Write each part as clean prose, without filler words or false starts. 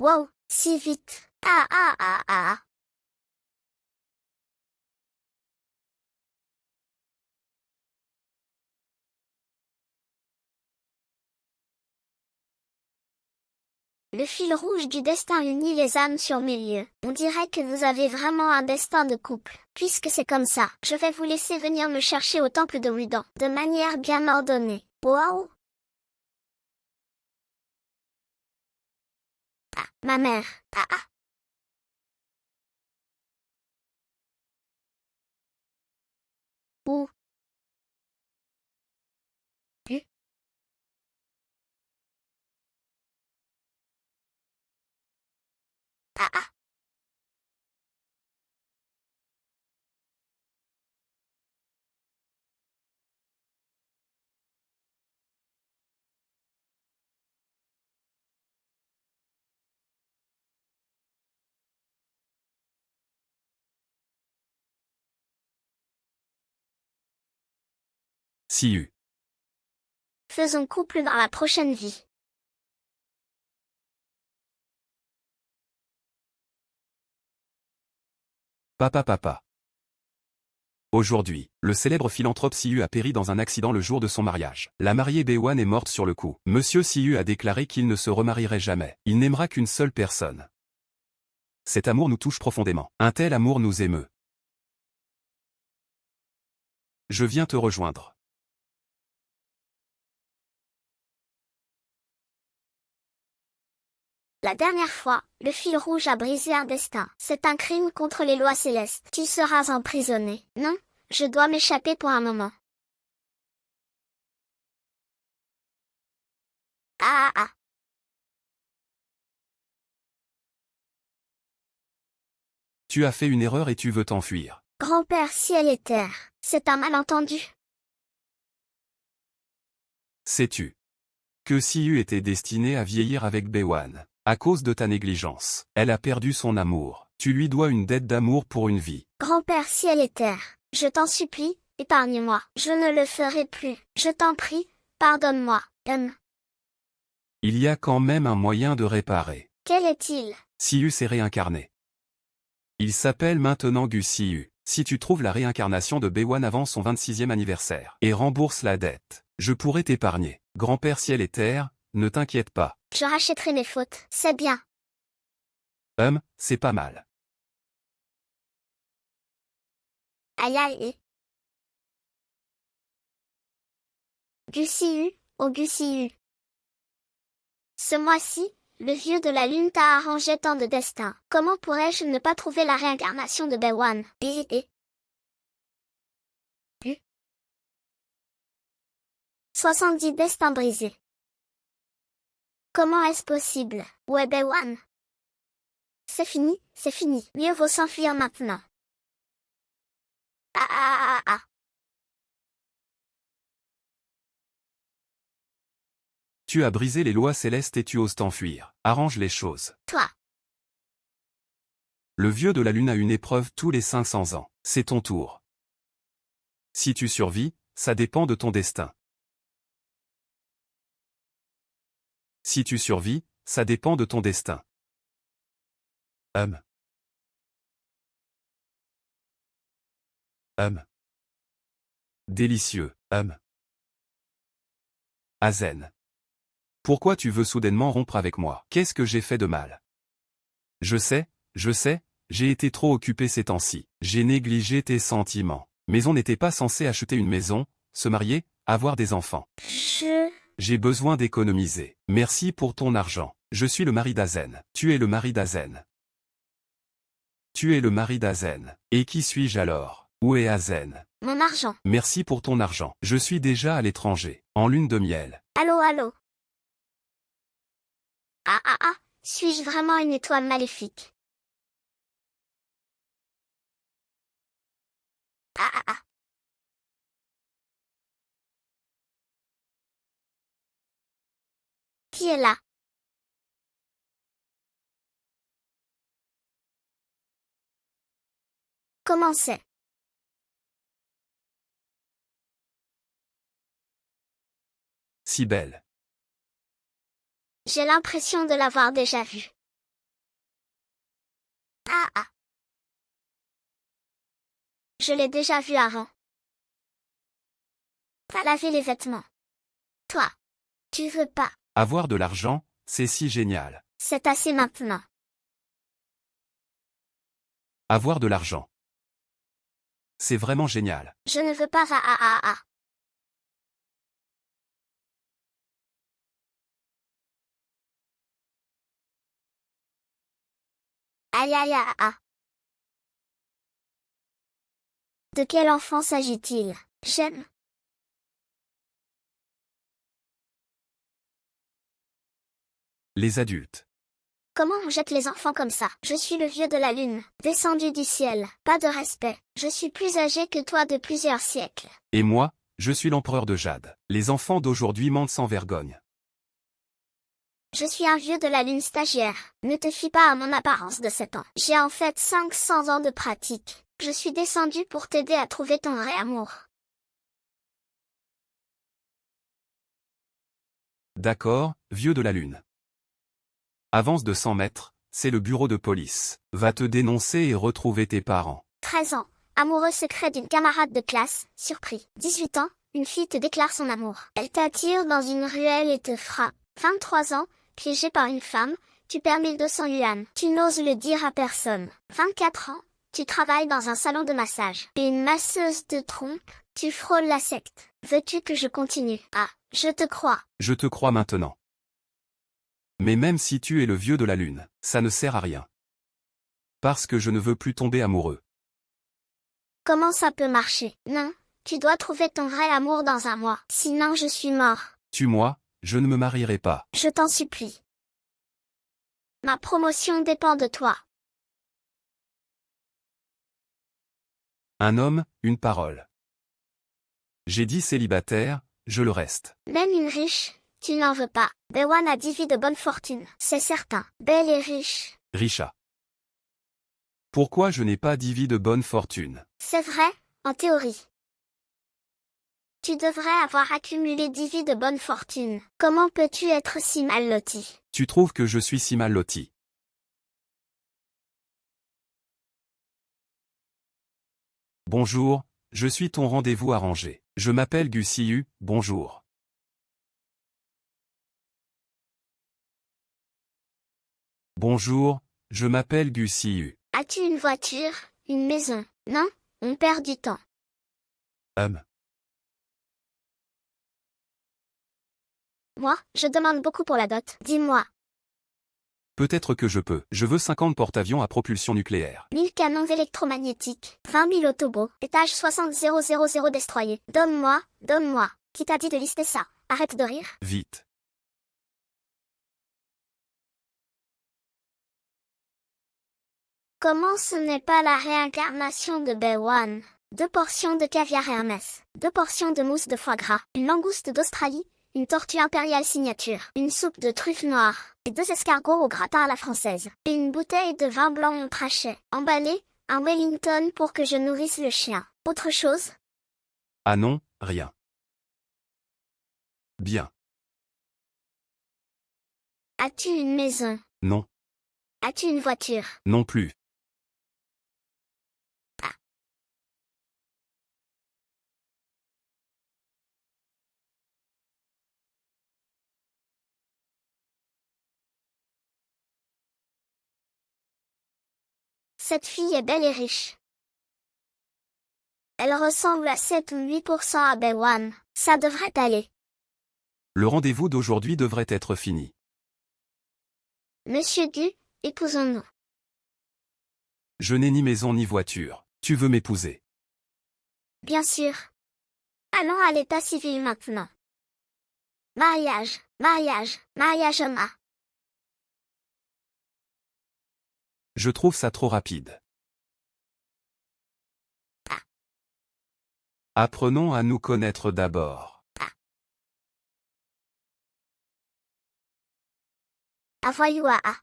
Wow, si vite. Ah ah ah ah. Le fil rouge du destin unit les âmes sur milieu. On dirait que vous avez vraiment un destin de couple. Puisque c'est comme ça, je vais vous laisser venir me chercher au temple de Wudan, de manière bien ordonnée. Wow. Ah, ma mère. Ah ah. Où? Pu? Ah ah. Siu. Faisons couple dans la prochaine vie. Papa. Aujourd'hui, le célèbre philanthrope Siu a péri dans un accident le jour de son mariage. La mariée Baewan est morte sur le coup. Monsieur Siu a déclaré qu'il ne se remarierait jamais. Il n'aimera qu'une seule personne. Cet amour nous touche profondément. Un tel amour nous émeut. Je viens te rejoindre. La dernière fois, le fil rouge a brisé un destin. C'est un crime contre les lois célestes. Tu seras emprisonné. Non, je dois m'échapper pour un moment. Ah ah ah. Tu as fait une erreur et tu veux t'enfuir. Grand-père ciel et terre, c'est un malentendu. Sais-tu que Siu était destinée à vieillir avec Baewan? À cause de ta négligence, elle a perdu son amour. Tu lui dois une dette d'amour pour une vie. Grand-père ciel et terre, je t'en supplie, épargne-moi. Je ne le ferai plus. Je t'en prie, pardonne-moi. Il y a quand même un moyen de réparer. Quel est-il? Siu s'est réincarné. Il s'appelle maintenant Gu Siu. Si tu trouves la réincarnation de Baewan avant son 26e anniversaire et rembourse la dette, je pourrai t'épargner. Grand-père ciel et terre, ne t'inquiète pas. Je rachèterai mes fautes, c'est bien. C'est pas mal. Aïe aïe. Gusiu, oh Gusiu. Ce mois-ci, le vieux de la lune t'a arrangé tant de destins. Comment pourrais-je ne pas trouver la réincarnation de Baewan? 70 destins brisés. Comment est-ce possible? Où est Baewan? C'est fini, c'est fini. Mieux vaut s'enfuir maintenant. Ah ah ah ah. Tu as brisé les lois célestes et tu oses t'enfuir. Arrange les choses. Toi. Le vieux de la lune a une épreuve tous les 500 ans. C'est ton tour. Si tu survis, ça dépend de ton destin. Si tu survis, ça dépend de ton destin. Délicieux. Azen. Pourquoi tu veux soudainement rompre avec moi? Qu'est-ce que j'ai fait de mal? Je sais, j'ai été trop occupé ces temps-ci. J'ai négligé tes sentiments. Mais on n'était pas censé acheter une maison, se marier, avoir des enfants. J'ai besoin d'économiser. Merci pour ton argent. Je suis le mari d'Azen. Tu es le mari d'Azen. Tu es le mari d'Azen. Et qui suis-je alors? Où est Azen? Mon argent. Merci pour ton argent. Je suis déjà à l'étranger, en lune de miel. Allô, allô. Ah ah ah, suis-je vraiment une étoile maléfique? Ah ah ah. Qui est là? Comment c'est? Si belle. J'ai l'impression de l'avoir déjà vu. Ah ah. Je l'ai déjà vu avant. Va laver les vêtements. Toi. Tu veux pas. Avoir de l'argent, c'est si génial. C'est assez maintenant. Avoir de l'argent. C'est vraiment génial. Je ne veux pas. Ah ah ah ah. Aïe aïe ah ah. De quel enfant s'agit-il? J'aime. Les adultes. Comment on jette les enfants comme ça? Je suis le vieux de la lune, descendu du ciel. Pas de respect. Je suis plus âgé que toi de plusieurs siècles. Et moi, je suis l'empereur de Jade. Les enfants d'aujourd'hui mentent sans vergogne. Je suis un vieux de la lune stagiaire. Ne te fie pas à mon apparence de 7 ans. J'ai en fait 500 ans de pratique. Je suis descendu pour t'aider à trouver ton vrai amour. D'accord, vieux de la lune. Avance de 100 mètres, c'est le bureau de police. Va te dénoncer et retrouver tes parents. 13 ans. Amoureux secret d'une camarade de classe. Surpris. 18 ans. Une fille te déclare son amour. Elle t'attire dans une ruelle et te frappe. 23 ans. Piégé par une femme. Tu perds 1200 yuan. Tu n'oses le dire à personne. 24 ans. Tu travailles dans un salon de massage. Et une masseuse te trompe. Tu frôles la secte. Veux-tu que je continue? Ah, je te crois. Je te crois maintenant. Mais même si tu es le vieux de la lune, ça ne sert à rien. Parce que je ne veux plus tomber amoureux. Comment ça peut marcher? Non, tu dois trouver ton vrai amour dans un mois. Sinon je suis mort. Tue-moi, je ne me marierai pas. Je t'en supplie. Ma promotion dépend de toi. Un homme, une parole. J'ai dit célibataire, je le reste. Même une riche, tu n'en veux pas. Bewan a 10 vies de bonne fortune, c'est certain. Belle et riche. Richa. Pourquoi je n'ai pas 10 vies de bonne fortune? C'est vrai, en théorie. Tu devrais avoir accumulé 10 vies de bonne fortune. Comment peux-tu être si mal loti? Tu trouves que je suis si mal loti? Bonjour, je suis ton rendez-vous arrangé. Je m'appelle Gussiu, bonjour. Bonjour, je m'appelle Gussiu. As-tu une voiture, une maison? Non, on perd du temps. Moi, je demande beaucoup pour la dot. Dis-moi. Peut-être que je peux. Je veux 50 porte-avions à propulsion nucléaire. 1000 canons électromagnétiques. 20 000 autobots. Étage 60000 destroyers. Donne-moi, donne-moi. Qui t'a dit de lister ça? Arrête de rire. Vite. Comment ce n'est pas la réincarnation de Bewan? 2 portions de caviar Hermès. 2 portions de mousse de foie gras. Une langouste d'Australie. Une tortue impériale signature. Une soupe de truffes noires. Et 2 escargots au gratin à la française. Et une bouteille de vin blanc en trachet. Emballé, un Wellington pour que je nourrisse le chien. Autre chose? Ah non, rien. Bien. As-tu une maison? Non. As-tu une voiture? Non plus. Cette fille est belle et riche. Elle ressemble à 7 ou 8% à Bewan. Ça devrait aller. Le rendez-vous d'aujourd'hui devrait être fini. Monsieur Gu, épousons-nous. Je n'ai ni maison ni voiture. Tu veux m'épouser? Bien sûr. Allons à l'état civil maintenant. Mariage, mariage, mariage Oma. Je trouve ça trop rapide. Apprenons à nous connaître d'abord. Avoyou à A.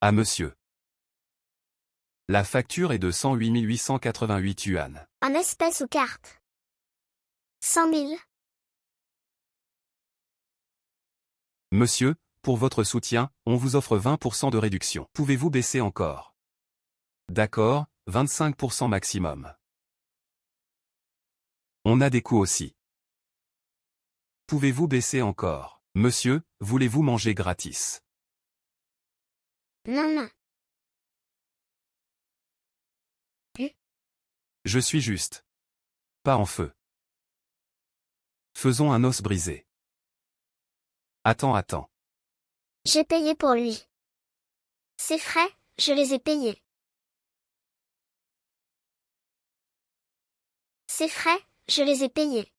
À monsieur. La facture est de 108 888 yuan. En espèces ou carte? 100 000. Monsieur, pour votre soutien, on vous offre 20% de réduction. Pouvez-vous baisser encore? D'accord, 25% maximum. On a des coûts aussi. Pouvez-vous baisser encore? Monsieur, voulez-vous manger gratis? Non, non. Je suis juste. Pas en feu. Faisons un os brisé. Attends. J'ai payé pour lui. Ses frais, je les ai payés. Ses frais, je les ai payés.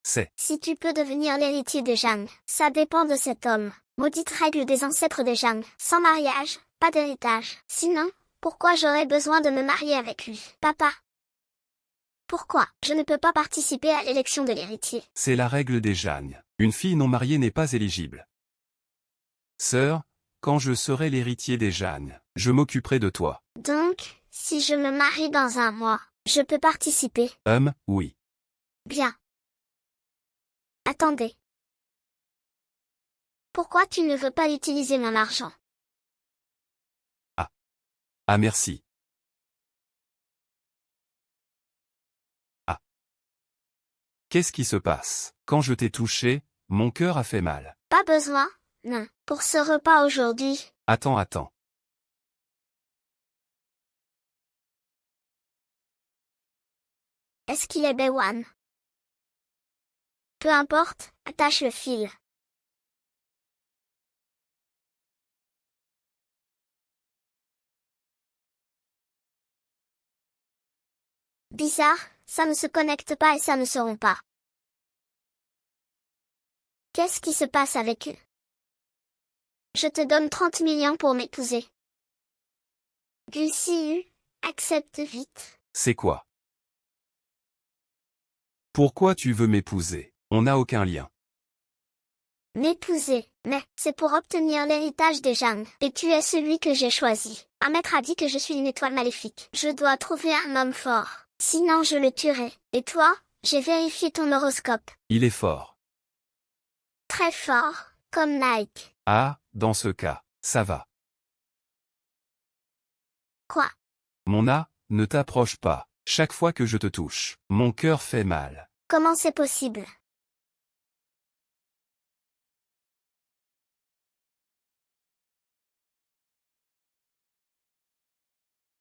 C'est. Si tu peux devenir l'héritier des Zhang, ça dépend de cet homme. Maudite règle des ancêtres des Zhang. Sans mariage, pas d'héritage. Sinon, pourquoi j'aurais besoin de me marier avec lui? Papa. Pourquoi je ne peux pas participer à l'élection de l'héritier? C'est la règle des Jeanne. Une fille non mariée n'est pas éligible. Sœur, quand je serai l'héritier des Jeanne, je m'occuperai de toi. Donc, si je me marie dans un mois, je peux participer? Oui. Bien. Attendez. Pourquoi tu ne veux pas utiliser mon argent? Ah merci. Ah. Qu'est-ce qui se passe? Quand je t'ai touché, mon cœur a fait mal. Pas besoin, non. Pour ce repas aujourd'hui. Attends. Est-ce qu'il est Bewan? Peu importe, attache le fil. Bizarre, ça ne se connecte pas et ça ne se rompt pas. Qu'est-ce qui se passe avec eux? Je te donne 30 millions pour m'épouser. Gusiu, accepte vite. C'est quoi? Pourquoi tu veux m'épouser? On n'a aucun lien. M'épouser, mais c'est pour obtenir l'héritage des Zhang. Et tu es celui que j'ai choisi. Un maître a dit que je suis une étoile maléfique. Je dois trouver un homme fort. Sinon je le tuerai. Et toi, j'ai vérifié ton horoscope. Il est fort. Très fort, comme Nike. Ah, dans ce cas, ça va. Quoi? Ne t'approche pas. Chaque fois que je te touche, mon cœur fait mal. Comment c'est possible?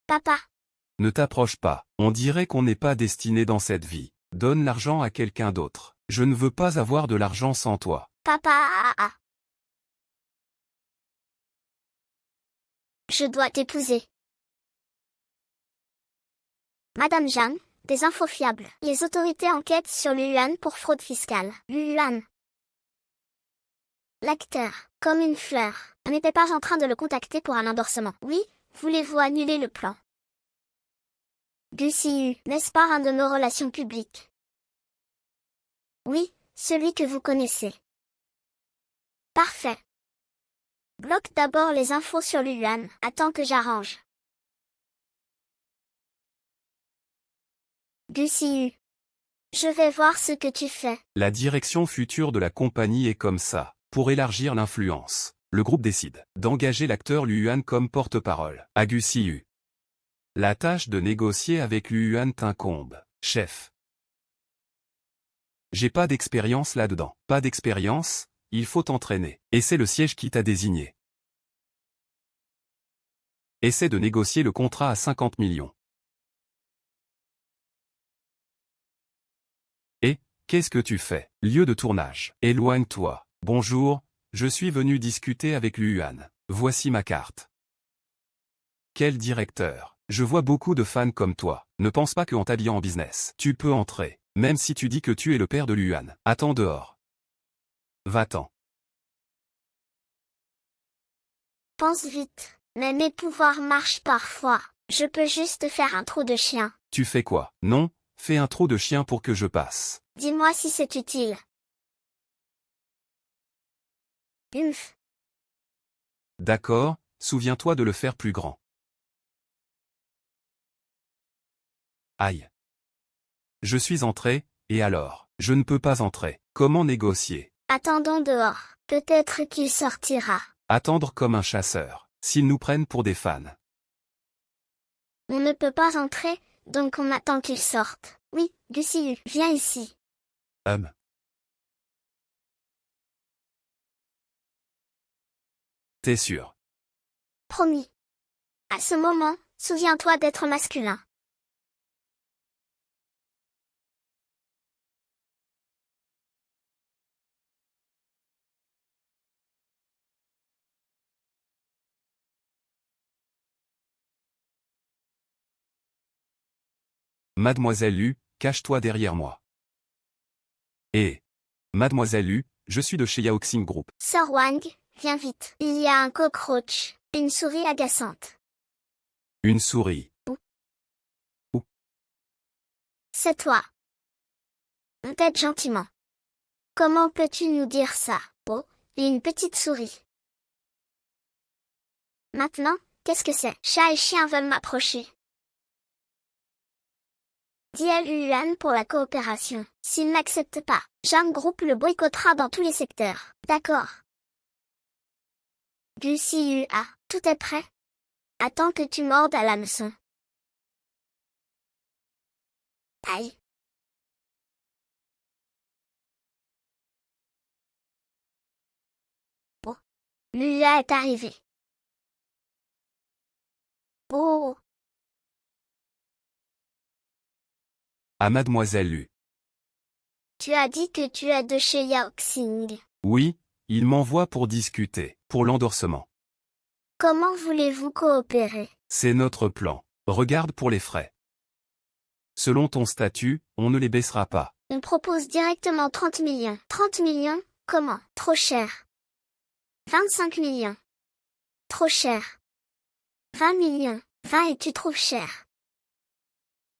Papa. Ne t'approche pas. On dirait qu'on n'est pas destiné dans cette vie. Donne l'argent à quelqu'un d'autre. Je ne veux pas avoir de l'argent sans toi. Papa. Je dois t'épouser. Madame Zhang, des infos fiables. Les autorités enquêtent sur Lu Yuan pour fraude fiscale. Lu Yuan. L'acteur, comme une fleur. N'était pas en train de le contacter pour un endorsement. Oui, voulez-vous annuler le plan? Gusiu, n'est-ce pas un de nos relations publiques? Oui, celui que vous connaissez. Parfait. Bloque d'abord les infos sur Lu Yuan. Attends que j'arrange. Gusiu. Je vais voir ce que tu fais. La direction future de la compagnie est comme ça. Pour élargir l'influence, le groupe décide d'engager l'acteur Lu Yuan comme porte-parole. À Gu Siu. La tâche de négocier avec Lu Yuan t'incombe, chef. J'ai pas d'expérience là-dedans. Pas d'expérience, il faut t'entraîner. Et c'est le siège qui t'a désigné. Essaie de négocier le contrat à 50 millions. Et, qu'est-ce que tu fais? Lieu de tournage. Éloigne-toi. Bonjour, je suis venu discuter avec Lu Yuan. Voici ma carte. Quel directeur? Je vois beaucoup de fans comme toi. Ne pense pas qu'en t'habillant en business, tu peux entrer. Même si tu dis que tu es le père de Lu Yuan. Attends dehors. Va-t'en. Pense vite. Mais mes pouvoirs marchent parfois. Je peux juste faire un trou de chien. Tu fais quoi? Non, fais un trou de chien pour que je passe. Dis-moi si c'est utile. Umph. D'accord, souviens-toi de le faire plus grand. Aïe. Je suis entré, et alors? Je ne peux pas entrer. Comment négocier? Attendons dehors. Peut-être qu'il sortira. Attendre comme un chasseur. S'ils nous prennent pour des fans. On ne peut pas entrer, donc on attend qu'il sorte. Oui, Lucius, viens ici. T'es sûr? Promis. À ce moment, souviens-toi d'être masculin. Mademoiselle Lu, cache-toi derrière moi. Et Mademoiselle Lu, je suis de chez Yaoxing Group. Sir Wang, viens vite. Il y a un cockroach, une souris agaçante. Une souris. C'est toi. On t'aide gentiment. Comment peux-tu nous dire ça? Oh, une petite souris. Maintenant, qu'est-ce que c'est? Chat et chien veulent m'approcher. Dis à Luan pour la coopération. S'il n'accepte pas, Jeanne Group le boycottera dans tous les secteurs. D'accord. Lucie, tout est prêt? Attends que tu mordes à l'hameçon. Aïe. Bon. Lula est arrivé. Oh. À Mademoiselle Lu. Tu as dit que tu es de chez Yaoxing. Oui, il m'envoie pour discuter, pour l'endorsement. Comment voulez-vous coopérer? C'est notre plan. Regarde pour les frais. Selon ton statut, on ne les baissera pas. On propose directement 30 millions. 30 millions? Comment? Trop cher. 25 millions. Trop cher. 20 millions. 20 et tu trouves cher.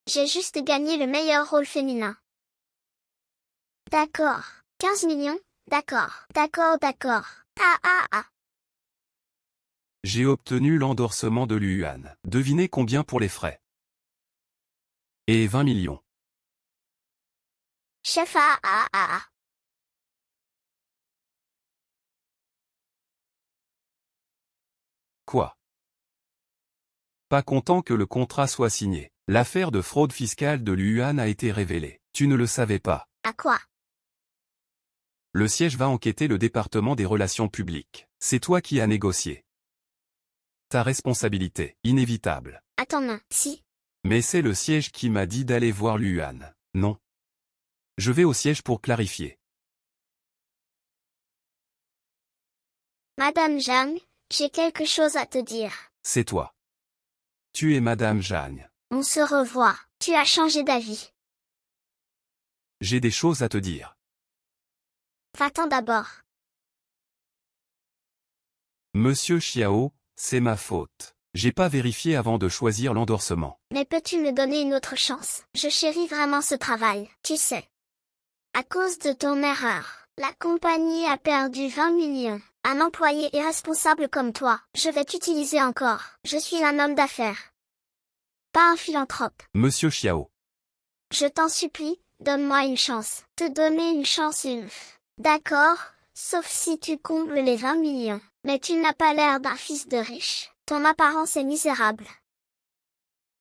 J'ai juste gagné le meilleur rôle féminin. D'accord. 15 millions? D'accord. D'accord. Ah. J'ai obtenu l'endorsement de Luan. Devinez combien pour les frais? Et 20 millions. Chef, Quoi? Pas content que le contrat soit signé. L'affaire de fraude fiscale de Luan a été révélée. Tu ne le savais pas. À quoi? Le siège va enquêter le département des relations publiques. C'est toi qui as négocié. Ta responsabilité, inévitable. Attends, non, si. Mais c'est le siège qui m'a dit d'aller voir Luan. Non. Je vais au siège pour clarifier. Madame Jeanne, j'ai quelque chose à te dire. C'est toi. Tu es Madame Jeanne. On se revoit. Tu as changé d'avis. J'ai des choses à te dire. Va-t'en d'abord. Monsieur Xiao, c'est ma faute. J'ai pas vérifié avant de choisir l'endorsement. Mais peux-tu me donner une autre chance? Je chéris vraiment ce travail, tu sais. À cause de ton erreur, la compagnie a perdu 20 millions. Un employé irresponsable comme toi, je vais t'utiliser encore. Je suis un homme d'affaires. Pas un philanthrope. Monsieur Xiao. Je t'en supplie, donne-moi une chance. Te donner une chance D'accord, sauf si tu combles les 20 millions. Mais tu n'as pas l'air d'un fils de riche. Ton apparence est misérable.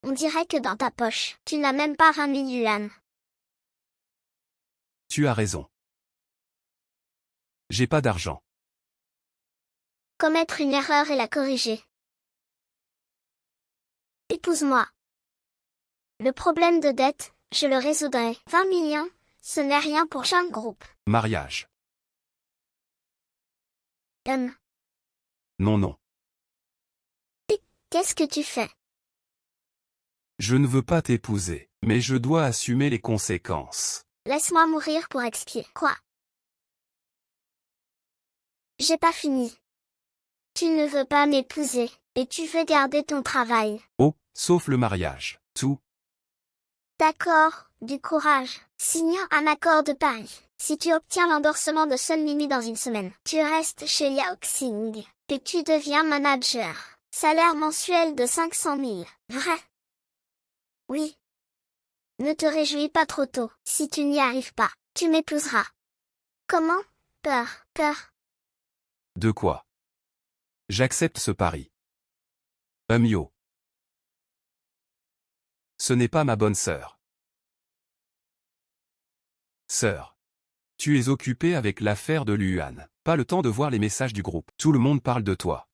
On dirait que dans ta poche, tu n'as même pas 20 000 yuan. Tu as raison. J'ai pas d'argent. Commettre une erreur et la corriger. Épouse-moi. Le problème de dette, je le résoudrai. 20 millions, ce n'est rien pour Jeanne Group. Mariage. Non. Non. Qu'est-ce que tu fais? Je ne veux pas t'épouser, mais je dois assumer les conséquences. Laisse-moi mourir pour expier. Quoi? J'ai pas fini. Tu ne veux pas m'épouser, et tu veux garder ton travail. Oh, sauf le mariage. Tout. D'accord, du courage. Signons un accord de pari. Si tu obtiens l'endorsement de Sun Mimi dans une semaine, tu restes chez Yaoxing, puis tu deviens manager. Salaire mensuel de 500 000. Vrai? Oui. Ne te réjouis pas trop tôt. Si tu n'y arrives pas, tu m'épouseras. Comment? Peur. De quoi? J'accepte ce pari. Mio. Ce n'est pas ma bonne sœur. Sœur. Tu es occupée avec l'affaire de Luan. Pas le temps de voir les messages du groupe. Tout le monde parle de toi.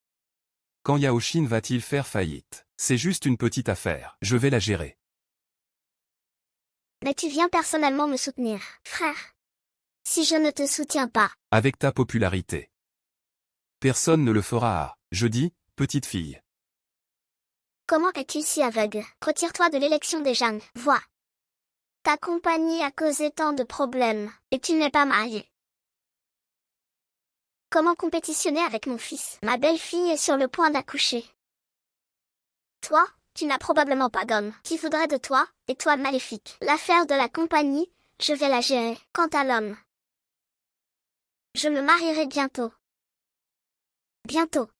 Quand Yaoshin va-t-il faire faillite? C'est juste une petite affaire. Je vais la gérer. Mais tu viens personnellement me soutenir, frère. Si je ne te soutiens pas, Avec ta popularité. Personne ne le fera. Je dis, petite fille. comment es-tu si aveugle? Retire-toi de l'élection des jeunes. Vois. Ta compagnie a causé tant de problèmes, et tu n'es pas marié. Comment compétitionner avec mon fils? Ma belle-fille est sur le point d'accoucher. Toi, tu n'as probablement pas d'homme qui voudrait de toi, et toi maléfique. L'affaire de la compagnie, je vais la gérer. Quant à l'homme, je me marierai bientôt. Bientôt.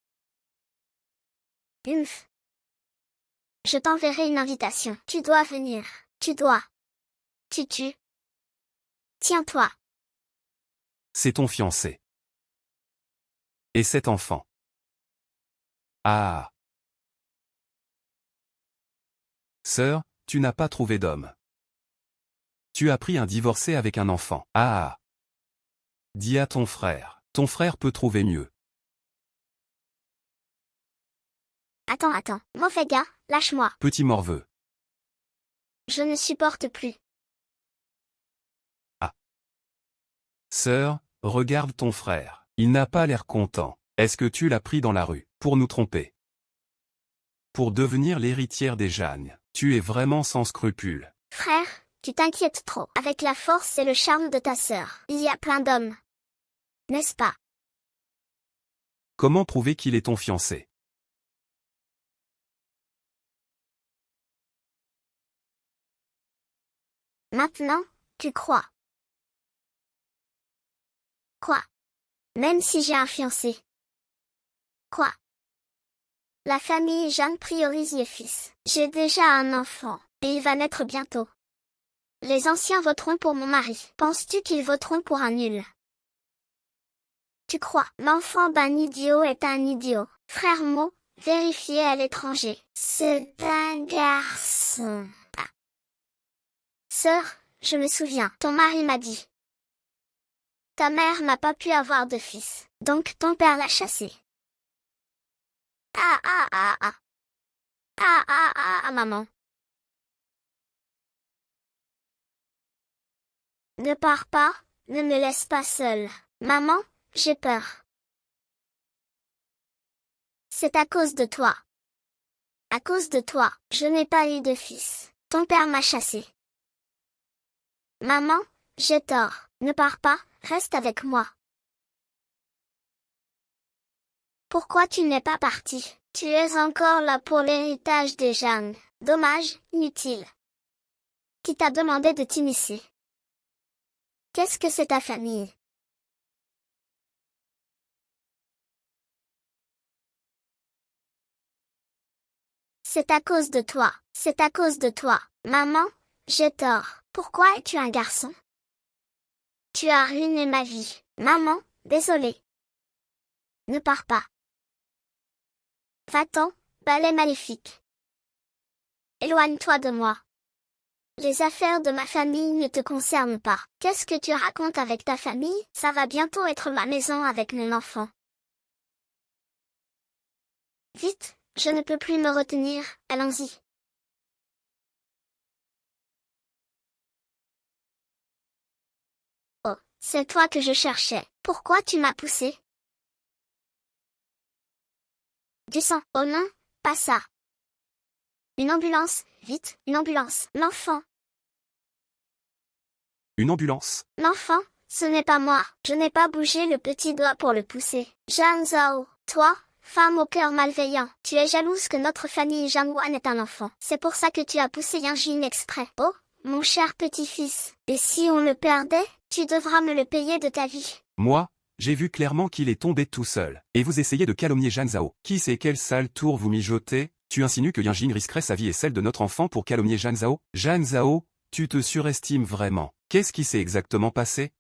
Umph. Je t'enverrai une invitation. Tu dois venir. Tu dois. Tu. Tiens-toi. C'est ton fiancé. Et cet enfant. Ah. Sœur, tu n'as pas trouvé d'homme. Tu as pris un divorcé avec un enfant. Ah. Dis à ton frère. Ton frère peut trouver mieux. Attends. Mauvais gars, lâche-moi. Petit morveux. Je ne supporte plus. Sœur, regarde ton frère. Il n'a pas l'air content. Est-ce que tu l'as pris dans la rue, pour nous tromper? Pour devenir l'héritière des Jeanne. Tu es vraiment sans scrupules. Frère, tu t'inquiètes trop. Avec la force et le charme de ta sœur, il y a plein d'hommes. N'est-ce pas? Comment prouver qu'il est ton fiancé? Maintenant, tu crois. Quoi? Même si j'ai un fiancé. Quoi? La famille Jeanne priorise les fils. J'ai déjà un enfant, et il va naître bientôt. Les anciens voteront pour mon mari. Penses-tu qu'ils voteront pour un nul? Tu crois? L'enfant d'un idiot est un idiot. Frère Mo, vérifié à l'étranger. C'est un garçon. Ah. Sœur, je me souviens, ton mari m'a dit. Ta mère n'a pas pu avoir de fils, donc ton père l'a chassé. Maman. Ne pars pas, ne me laisse pas seule. Maman, j'ai peur. C'est à cause de toi. À cause de toi, je n'ai pas eu de fils. Ton père m'a chassé. Maman, j'ai tort. Ne pars pas, reste avec moi. Pourquoi tu n'es pas parti? Tu es encore là pour l'héritage des Jeanne. Dommage, inutile. Qui t'a demandé de t'initier? Qu'est-ce que c'est ta famille? C'est à cause de toi. C'est à cause de toi. Maman, j'ai tort. Pourquoi es-tu un garçon? Tu as ruiné ma vie. Maman, désolée. Ne pars pas. Va-t'en, balai maléfique. Éloigne-toi de moi. Les affaires de ma famille ne te concernent pas. Qu'est-ce que tu racontes avec ta famille? Ça va bientôt être ma maison avec mon enfant. Vite, je ne peux plus me retenir, allons-y. Oh, c'est toi que je cherchais. Pourquoi tu m'as poussé? Du sang. Oh non, pas ça. Une ambulance, vite, une ambulance. L'enfant. Une ambulance? L'enfant, ce n'est pas moi. Je n'ai pas bougé le petit doigt pour le pousser. Jeanne Zhao, toi, femme au cœur malveillant, tu es jalouse que notre famille Jiangwan ait un enfant. C'est pour ça que tu as poussé Yanjin exprès. Oh, mon cher petit-fils. Et si on le perdait, tu devras me le payer de ta vie. Moi, j'ai vu clairement qu'il est tombé tout seul. Et vous essayez de calomnier Jeanne Zhao. Qui sait quel sale tour vous mijotez? Tu insinues que Yanjin risquerait sa vie et celle de notre enfant pour calomnier Jeanne Zhao? Jeanne Zhao, tu te surestimes vraiment. Qu'est-ce qui s'est exactement passé?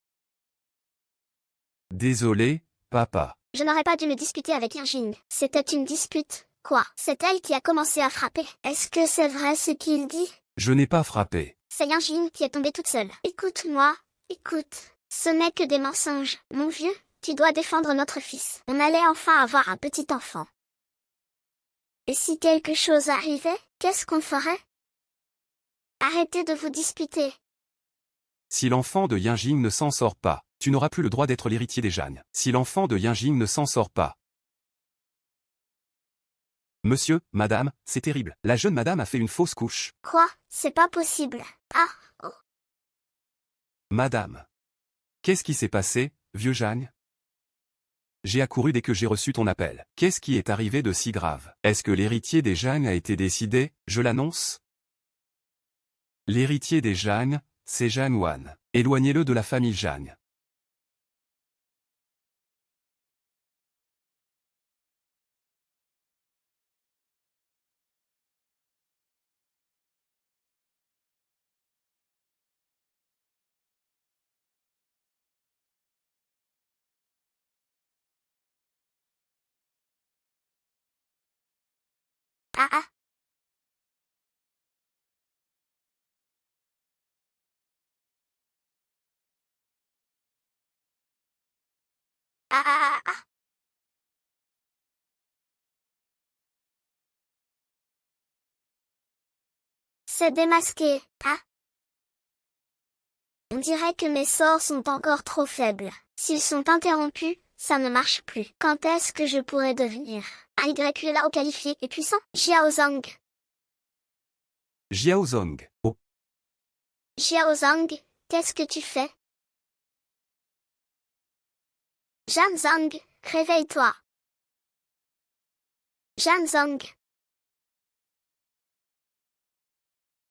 Désolé, papa. Je n'aurais pas dû me disputer avec Yinjing. C'était une dispute. Quoi? C'est elle qui a commencé à frapper. Est-ce que c'est vrai ce qu'il dit? Je n'ai pas frappé. C'est Yinjing qui est tombée toute seule. Écoute-moi, écoute. Ce n'est que des mensonges. Mon vieux, tu dois défendre notre fils. On allait enfin avoir un petit enfant. Et si quelque chose arrivait, qu'est-ce qu'on ferait? Arrêtez de vous disputer. Si l'enfant de Yinjing ne s'en sort pas, tu n'auras plus le droit d'être l'héritier des Zhang. Si l'enfant de Yinjing ne s'en sort pas. Monsieur, madame, c'est terrible. La jeune madame a fait une fausse couche. Quoi? C'est pas possible. Ah, oh. Madame. Qu'est-ce qui s'est passé, vieux Zhang? J'ai accouru dès que j'ai reçu ton appel. Qu'est-ce qui est arrivé de si grave? Est-ce que l'héritier des Zhang a été décidé? Je l'annonce. L'héritier des Zhang, c'est Zhang Wan. Éloignez-le de la famille Zhang. Ah ah. Ah ah ah ah. C'est démasqué. Ah. On dirait que mes sorts sont encore trop faibles. S'ils sont interrompus, ça ne marche plus. Quand est-ce que je pourrais devenir un YQLA qualifié et puissant? Xiaozong. Jiaozong. Oh. Xiaozong, qu'est-ce que tu fais? Zhang, réveille-toi. Zhang.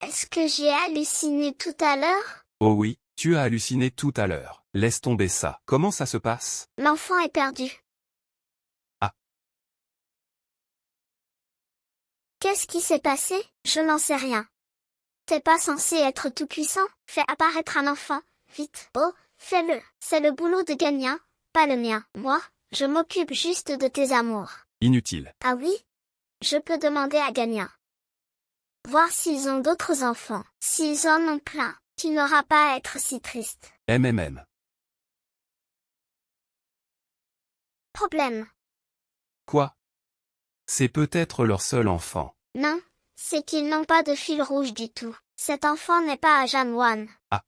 Est-ce que j'ai halluciné tout à l'heure? Oh oui, tu as halluciné tout à l'heure. Laisse tomber ça. Comment ça se passe? L'enfant est perdu. Ah. Qu'est-ce qui s'est passé? Je n'en sais rien. T'es pas censé être tout puissant? Fais apparaître un enfant, vite. Oh, fais-le. C'est le boulot de Gagnon, pas le mien. Moi, je m'occupe juste de tes amours. Inutile. Ah oui? Je peux demander à Gagnon. Voir s'ils ont d'autres enfants. S'ils en ont plein, tu n'auras pas à être si triste. MMM. Problème. Quoi? C'est peut-être leur seul enfant. Non, c'est qu'ils n'ont pas de fil rouge du tout. Cet enfant n'est pas à Janwan. Ah.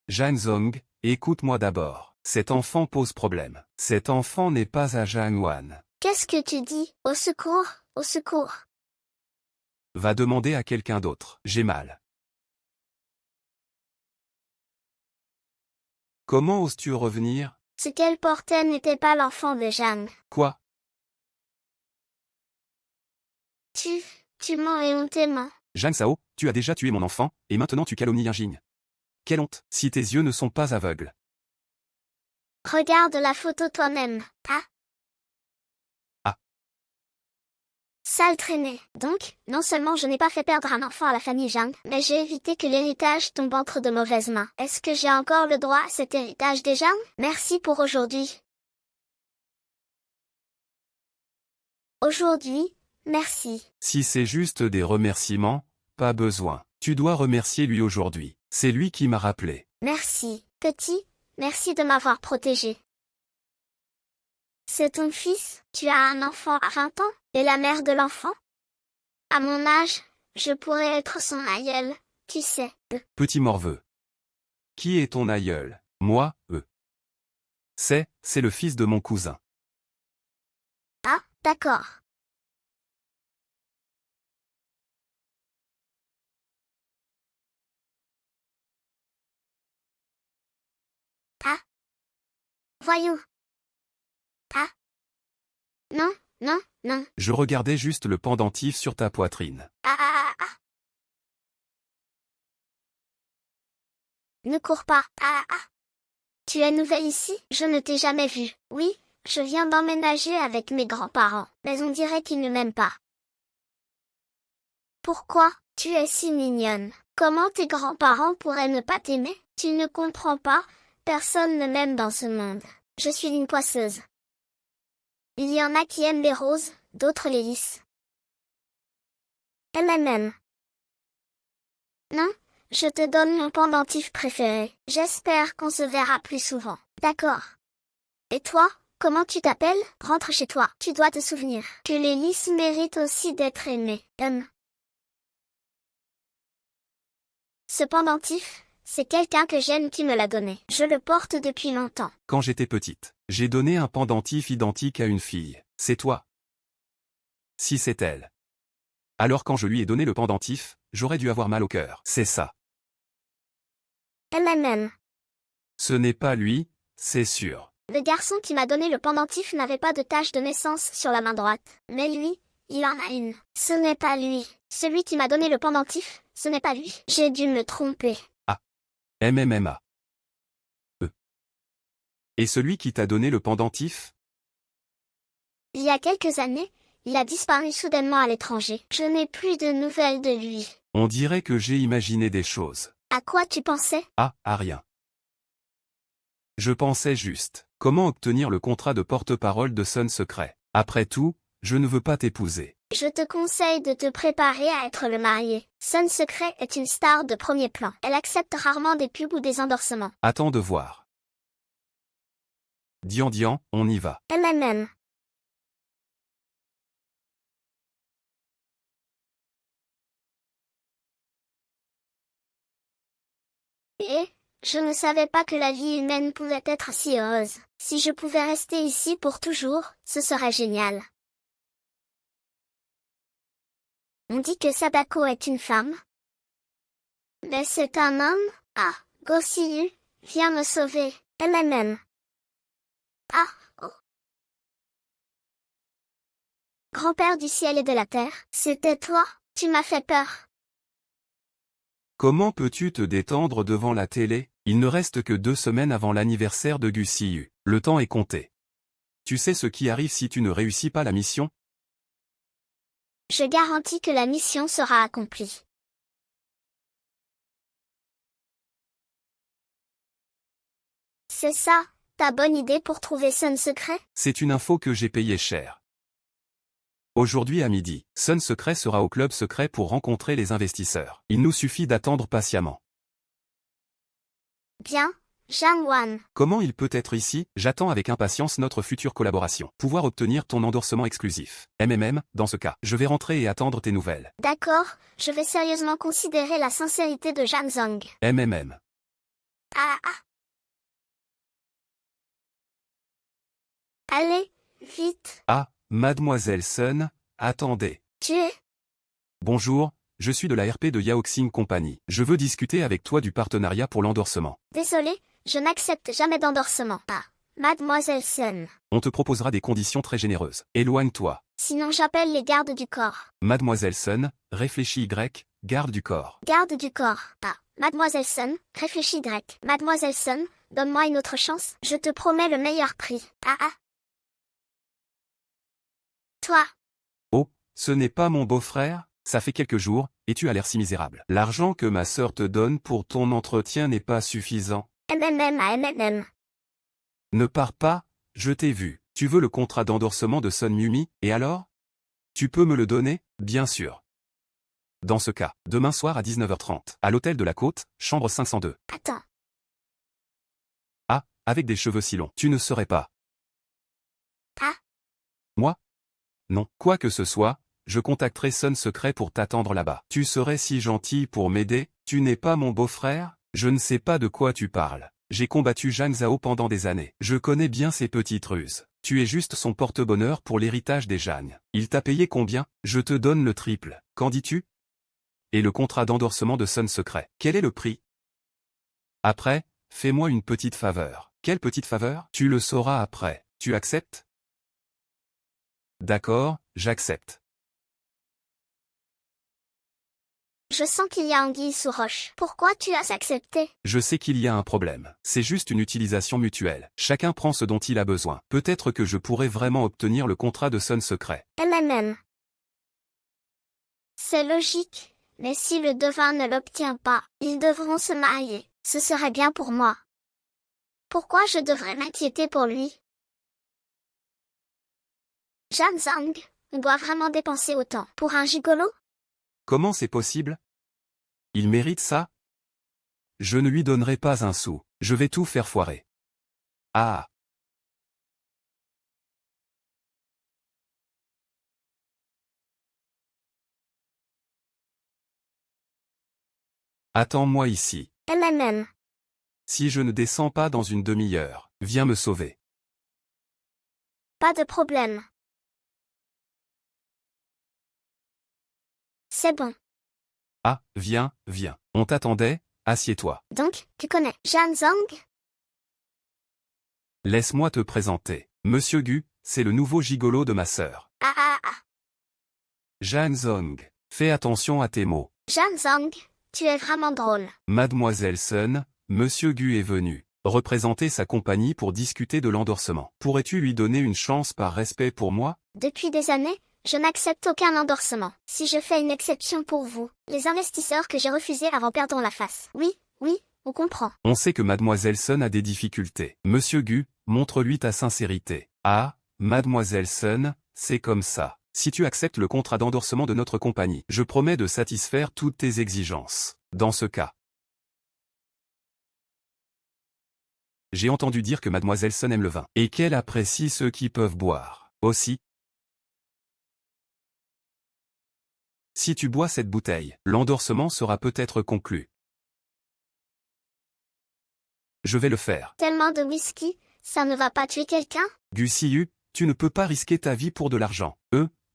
Zhang, écoute-moi d'abord. Cet enfant pose problème. Cet enfant n'est pas à Zhangwan. Qu'est-ce que tu dis? Au secours, au secours. Va demander à quelqu'un d'autre. J'ai mal. Comment oses-tu revenir? Ce qu'elle portait n'était pas l'enfant de Jeanne. Quoi? Tu mens et on t'aime. Zhang Sao, tu as déjà tué mon enfant, et maintenant tu calomnies Yinjing. Quelle honte, si tes yeux ne sont pas aveugles. Regarde la photo toi-même. Ah. Ah. Sale traînée. Donc, non seulement je n'ai pas fait perdre un enfant à la famille Zhang, mais j'ai évité que l'héritage tombe entre de mauvaises mains. Est-ce que j'ai encore le droit à cet héritage des Zhang? Merci pour aujourd'hui. Aujourd'hui, merci. Si c'est juste des remerciements, pas besoin. Tu dois remercier lui aujourd'hui. C'est lui qui m'a rappelé. Merci, petit. Merci de m'avoir protégé. C'est ton fils? Tu as un enfant à 20 ans? Et la mère de l'enfant? À mon âge, je pourrais être son aïeul, tu sais. Petit morveux. Qui est ton aïeul? Moi, C'est le fils de mon cousin. Ah, d'accord. Ah. Voyons. Ah. Non, non, non. Je regardais juste le pendentif sur ta poitrine. Ah ah ah ah. Ne cours pas. Ah ah. Tu es nouvelle ici? Je ne t'ai jamais vue. Oui, je viens d'emménager avec mes grands-parents, mais on dirait qu'ils ne m'aiment pas. Pourquoi? Tu es si mignonne. Comment tes grands-parents pourraient ne pas t'aimer? Tu ne comprends pas, personne ne m'aime dans ce monde. Je suis une poisseuse. Il y en a qui aiment les roses, d'autres les lys. MMM. Non, je te donne mon pendentif préféré. J'espère qu'on se verra plus souvent. D'accord. Et toi, comment tu t'appelles? Rentre chez toi. Tu dois te souvenir que les lys méritent aussi d'être aimés. Ce pendentif, c'est quelqu'un que j'aime qui me l'a donné. Je le porte depuis longtemps. Quand j'étais petite, j'ai donné un pendentif identique à une fille. C'est toi. Si c'est elle. Alors quand je lui ai donné le pendentif, j'aurais dû avoir mal au cœur. C'est ça. MMM. Ce n'est pas lui, c'est sûr. Le garçon qui m'a donné le pendentif n'avait pas de tache de naissance sur la main droite. Mais lui, il en a une. Ce n'est pas lui. Celui qui m'a donné le pendentif, ce n'est pas lui. J'ai dû me tromper. Ah. MMMA. Et celui qui t'a donné le pendentif? Il y a quelques années, il a disparu soudainement à l'étranger. Je n'ai plus de nouvelles de lui. On dirait que j'ai imaginé des choses. À quoi tu pensais? Ah, à rien. Je pensais juste, comment obtenir le contrat de porte-parole de Sun Secret? Après tout, je ne veux pas t'épouser. Je te conseille de te préparer à être le marié. Sun Secret est une star de premier plan. Elle accepte rarement des pubs ou des endorsements. Attends de voir. Dian, on y va. MMM. Et, je ne savais pas que la vie humaine pouvait être si heureuse. Si je pouvais rester ici pour toujours, ce serait génial. On dit que Sadako est une femme. Mais c'est un homme? Ah, Gosiyu, viens me sauver. MMM. Ah, oh. Grand-père du ciel et de la terre, c'était toi? Tu m'as fait peur. Comment peux-tu te détendre devant la télé? Il ne reste que 2 semaines avant l'anniversaire de Gusiyu. Le temps est compté. Tu sais ce qui arrive si tu ne réussis pas la mission? Je garantis que la mission sera accomplie. C'est ça, ta bonne idée pour trouver Sun Secret? C'est une info que j'ai payée cher. Aujourd'hui à midi, Sun Secret sera au club secret pour rencontrer les investisseurs. Il nous suffit d'attendre patiemment. Bien, Jamwan. Comment il peut être ici? J'attends avec impatience notre future collaboration. Pouvoir obtenir ton endorsement exclusif. MMM, dans ce cas, je vais rentrer et attendre tes nouvelles. D'accord, je vais sérieusement considérer la sincérité de Janzong. MMM. Ah. Allez, vite. Ah, Mademoiselle Sun, attendez. Tu es? Bonjour, je suis de la RP de Yaoxing Company. Je veux discuter avec toi du partenariat pour l'endorsement. Désolé, je n'accepte jamais d'endorsement. Ah, Mademoiselle Sun. On te proposera des conditions très généreuses. Éloigne-toi. Sinon j'appelle les gardes du corps. Mademoiselle Sun, réfléchis Y, garde du corps. Garde du corps. Ah, Mademoiselle Sun, réfléchis Y. Mademoiselle Sun, donne-moi une autre chance. Je te promets le meilleur prix. Ah. Toi. Oh, ce n'est pas mon beau-frère? Ça fait quelques jours, et tu as l'air si misérable. L'argent que ma sœur te donne pour ton entretien n'est pas suffisant. MMM. Ne pars pas, je t'ai vu. Tu veux le contrat d'endorsement de Sun Mumi, et alors? Tu peux me le donner? Bien sûr. Dans ce cas, demain soir à 19h30, à l'hôtel de la Côte, chambre 502. Attends. Ah, avec des cheveux si longs. Tu ne serais pas. Ah. Moi? Non, quoi que ce soit, je contacterai Sun Secret pour t'attendre là-bas. Tu serais si gentil pour m'aider? Tu n'es pas mon beau-frère? Je ne sais pas de quoi tu parles. J'ai combattu Zhang Zhao pendant des années. Je connais bien ses petites ruses. Tu es juste son porte-bonheur pour l'héritage des Zhang. Il t'a payé combien? Je te donne le triple. Qu'en dis-tu? Et le contrat d'endorsement de Sun Secret. Quel est le prix? Après, fais-moi une petite faveur. Quelle petite faveur? Tu le sauras après. Tu acceptes? D'accord, j'accepte. Je sens qu'il y a anguille sous roche. Pourquoi tu as accepté? Je sais qu'il y a un problème. C'est juste une utilisation mutuelle. Chacun prend ce dont il a besoin. Peut-être que je pourrais vraiment obtenir le contrat de Sun Secret. MMM. C'est logique, Mais si le devin ne l'obtient pas, ils devront se marier. Ce serait bien pour moi. Pourquoi je devrais m'inquiéter pour lui? Jeanne Zhang, on doit vraiment dépenser autant pour un gigolo? Comment c'est possible? Il mérite ça? Je ne lui donnerai pas un sou. Je vais tout faire foirer. Ah! Attends-moi ici. MMM. Si je ne descends pas dans une demi-heure, viens me sauver. Pas de problème. C'est bon. Ah, viens, viens. On t'attendait, assieds-toi. Donc, tu connais Jeanne Zhang? Laisse-moi te présenter. Monsieur Gu, c'est le nouveau gigolo de ma sœur. Ah ah ah. Jeanne Zhang. Fais attention à tes mots. Jeanne Zhang, tu es vraiment drôle. Mademoiselle Sun, Monsieur Gu est venu représenter sa compagnie pour discuter de l'endorsement. Pourrais-tu lui donner une chance par respect pour moi? Depuis des années, je n'accepte aucun endorsement. Si je fais une exception pour vous, les investisseurs que j'ai refusés avant perdront la face. Oui, oui, on comprend. On sait que Mademoiselle Sun a des difficultés. Monsieur Gu, montre-lui ta sincérité. Ah, Mademoiselle Sun, c'est comme ça. Si tu acceptes le contrat d'endorsement de notre compagnie, je promets de satisfaire toutes tes exigences. Dans ce cas, j'ai entendu dire que Mademoiselle Sun aime le vin, et qu'elle apprécie ceux qui peuvent boire. Aussi, si tu bois cette bouteille, l'endorsement sera peut-être conclu. Je vais le faire. Tellement de whisky, ça ne va pas tuer quelqu'un? Gu Siyu, tu ne peux pas risquer ta vie pour de l'argent.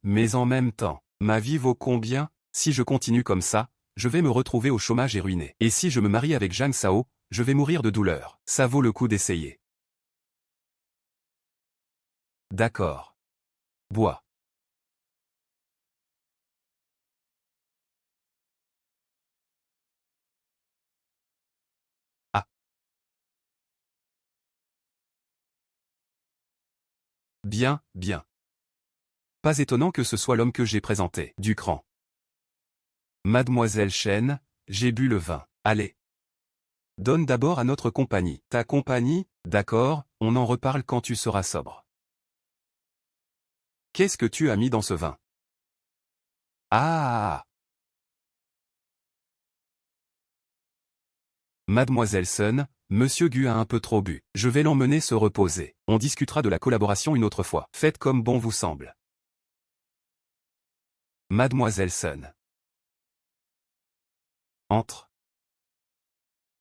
Mais en même temps, ma vie vaut combien? Si je continue comme ça, je vais me retrouver au chômage et ruiné. Et si je me marie avec Zhang Sao, je vais mourir de douleur. Ça vaut le coup d'essayer. D'accord. Bois. Ah. Bien, bien. Pas étonnant que ce soit l'homme que j'ai présenté. Du cran. Mademoiselle Chen, j'ai bu le vin. Allez. Donne d'abord à notre compagnie. Ta compagnie? D'accord, on en reparle quand tu seras sobre. Qu'est-ce que tu as mis dans ce vin? Ah! Mademoiselle Sun, Monsieur Gu a un peu trop bu. Je vais l'emmener se reposer. On discutera de la collaboration une autre fois. Faites comme bon vous semble. Mademoiselle Sun. Entre.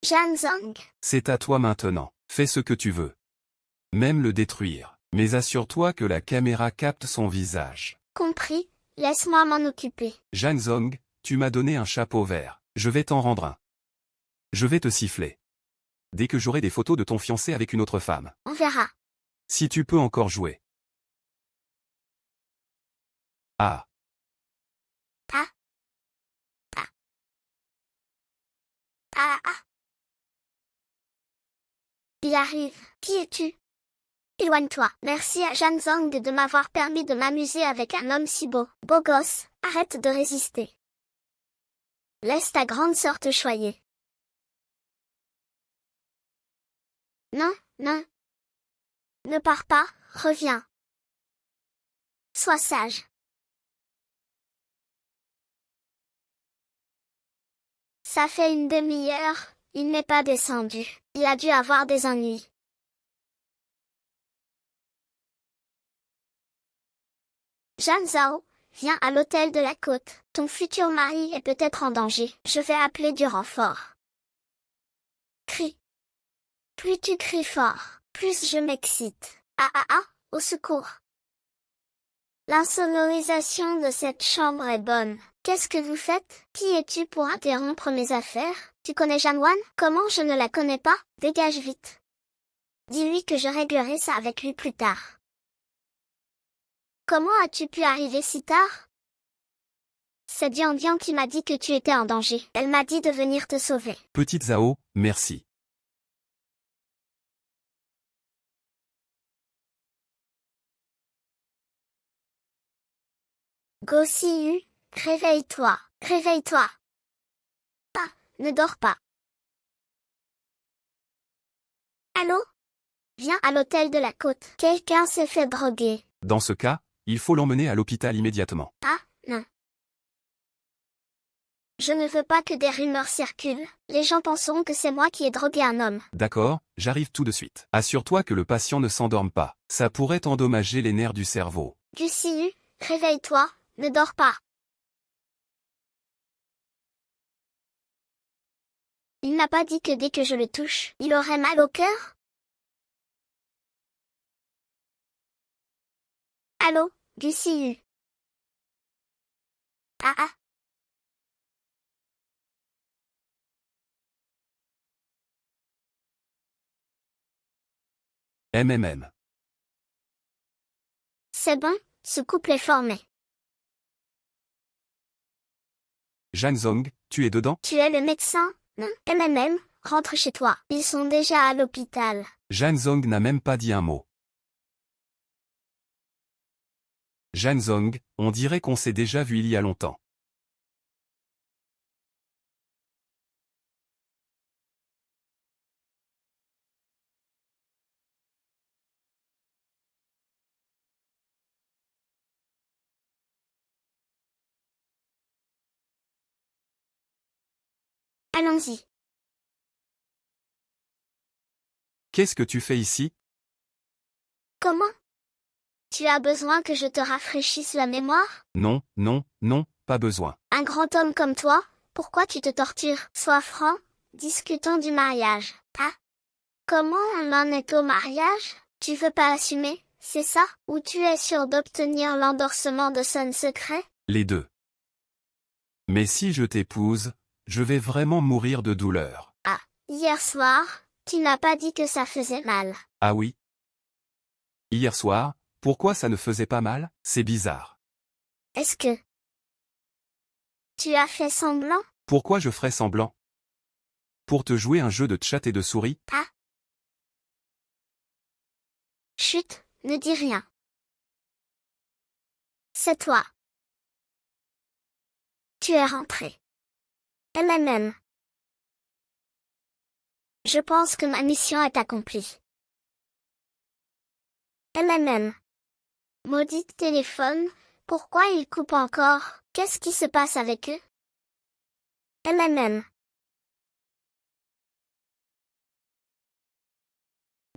Jeanne Zhang. C'est à toi maintenant. Fais ce que tu veux. Même le détruire. Mais assure-toi que la caméra capte son visage. Compris, laisse-moi m'en occuper. Jeanne Zhang, tu m'as donné un chapeau vert. Je vais t'en rendre un. Je vais te siffler. Dès que j'aurai des photos de ton fiancé avec une autre femme. On verra. Si tu peux encore jouer. Ah. Ah. Ah. Ah ah. Il arrive. Qui es-tu? Éloigne-toi. Merci à Jeanne Zhang de m'avoir permis de m'amuser avec un homme si beau. Beau gosse, arrête de résister. Laisse ta grande sœur te choyer. Non, non. Ne pars pas, reviens. Sois sage. Ça fait une demi-heure, il n'est pas descendu. Il a dû avoir des ennuis. Jeanne Zhao, viens à l'hôtel de la côte. Ton futur mari est peut-être en danger. Je vais appeler du renfort. Crie. Plus tu cries fort, plus je m'excite. Ah ah ah, au secours. L'insonorisation de cette chambre est bonne. Qu'est-ce que vous faites? Qui es-tu pour interrompre mes affaires? Tu connais Jeanne Wan? Comment je ne la connais pas? Dégage vite. Dis-lui que je réglerai ça avec lui plus tard. Comment as-tu pu arriver si tard? C'est Dian Dian qui m'a dit que tu étais en danger. Elle m'a dit de venir te sauver. Petite Zhao, merci. Go Siyu, réveille-toi, réveille-toi. ne dors pas. Allô? Viens à l'hôtel de la côte. Quelqu'un s'est fait droguer. Dans ce cas, il faut l'emmener à l'hôpital immédiatement. Ah, non. Je ne veux pas que des rumeurs circulent. Les gens penseront que c'est moi qui ai drogué un homme. D'accord, j'arrive tout de suite. Assure-toi que le patient ne s'endorme pas. Ça pourrait endommager les nerfs du cerveau. Lucie, réveille-toi, ne dors pas. Il n'a pas dit que dès que je le touche, il aurait mal au cœur? Allô, Lucie? Ah ah. MMM. C'est bon, ce couple est formé. Jang Zong, tu es dedans? Tu es le médecin? Non. MMM, rentre chez toi. Ils sont déjà à l'hôpital. Jang Zong n'a même pas dit un mot. Jang Zong, on dirait qu'on s'est déjà vu il y a longtemps. Allons-y. Qu'est-ce que tu fais ici? Comment? Tu as besoin que je te rafraîchisse la mémoire? Non, non, non, pas besoin. Un grand homme comme toi, pourquoi tu te tortures? Sois franc, discutons du mariage. Ah? Comment on en est au mariage? Tu veux pas assumer, c'est ça? Ou tu es sûr d'obtenir l'endorsement de son secret? Les deux. Mais si je t'épouse, je vais vraiment mourir de douleur. Ah, hier soir, tu n'as pas dit que ça faisait mal. Ah oui? Hier soir, pourquoi ça ne faisait pas mal? C'est bizarre. Est-ce que tu as fait semblant? Pourquoi je ferais semblant? Pour te jouer un jeu de chat et de souris? Ah. Chut, ne dis rien. C'est toi. Tu es rentré. MMM. Je pense que ma mission est accomplie. MMM. Maudit téléphone, pourquoi il coupe encore? Qu'est-ce qui se passe avec eux? MMM.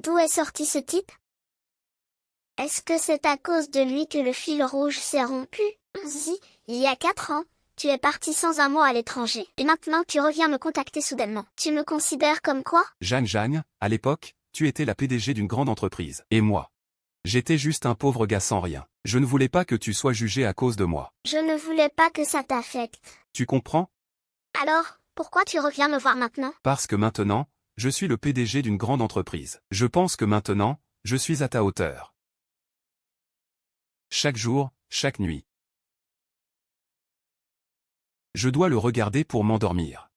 D'où est sorti ce type? Est-ce que c'est à cause de lui que le fil rouge s'est rompu? Si, il y a 4 ans, tu es parti sans un mot à l'étranger. Et maintenant tu reviens me contacter soudainement. Tu me considères comme quoi? Jang, à l'époque, tu étais la PDG d'une grande entreprise. Et moi? J'étais juste un pauvre gars sans rien. Je ne voulais pas que tu sois jugé à cause de moi. Je ne voulais pas que ça t'affecte. Tu comprends? Alors, pourquoi tu reviens me voir maintenant? Parce que maintenant, je suis le PDG d'une grande entreprise. Je pense que maintenant, je suis à ta hauteur. Chaque jour, chaque nuit. Je dois le regarder pour m'endormir.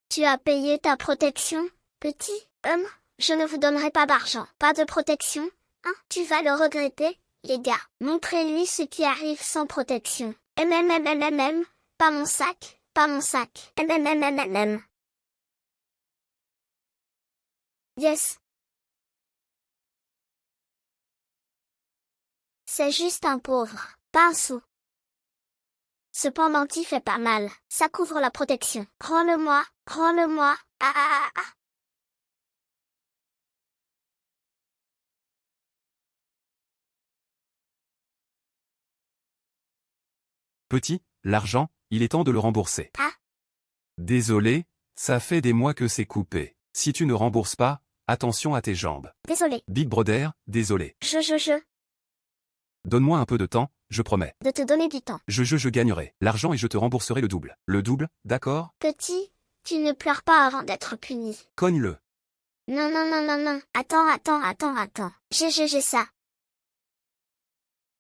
Tu as payé ta protection, petit homme? Je ne vous donnerai pas d'argent. Pas de protection, hein? Tu vas le regretter, les gars. Montrez-lui ce qui arrive sans protection. MMMMMM. Pas mon sac, pas mon sac. MMMMMM. Yes. C'est juste un pauvre, pas un sou. Ce pendentif fait pas mal. Ça couvre la protection. Prends-le-moi, prends-le-moi. Ah ah ah ah. Petit, l'argent, il est temps de le rembourser. Ah. Désolé, ça fait des mois que c'est coupé. Si tu ne rembourses pas, attention à tes jambes. Désolé. Big Brother, désolé. Je. Donne-moi un peu de temps, je promets. De te donner du temps. Je gagnerai l'argent et je te rembourserai le double. Le double, d'accord? Petit, tu ne pleures pas avant d'être puni. Cogne-le. Non. Attends. J'ai ça.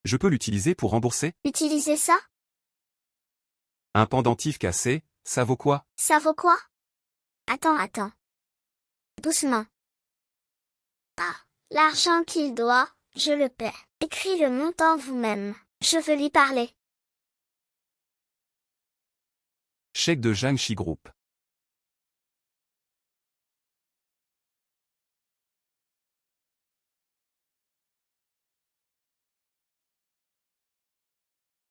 Je peux l'utiliser pour rembourser? Utiliser ça? Un pendentif cassé, ça vaut quoi? Ça vaut quoi? Attends. Doucement. Ah, l'argent qu'il doit, je le paie. Écris le montant vous-même. Je veux lui parler. Chèque de Jiangxi Group.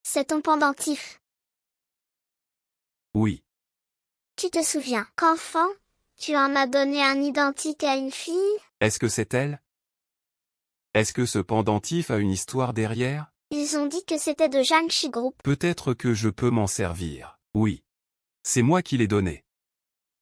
C'est ton pendentif. Oui. Tu te souviens qu'enfant, tu en as donné un identique à une fille? Est-ce que c'est elle? Est-ce que ce pendentif a une histoire derrière? Ils ont dit que c'était de Jiangxi Group. Peut-être que je peux m'en servir. Oui. C'est moi qui l'ai donné.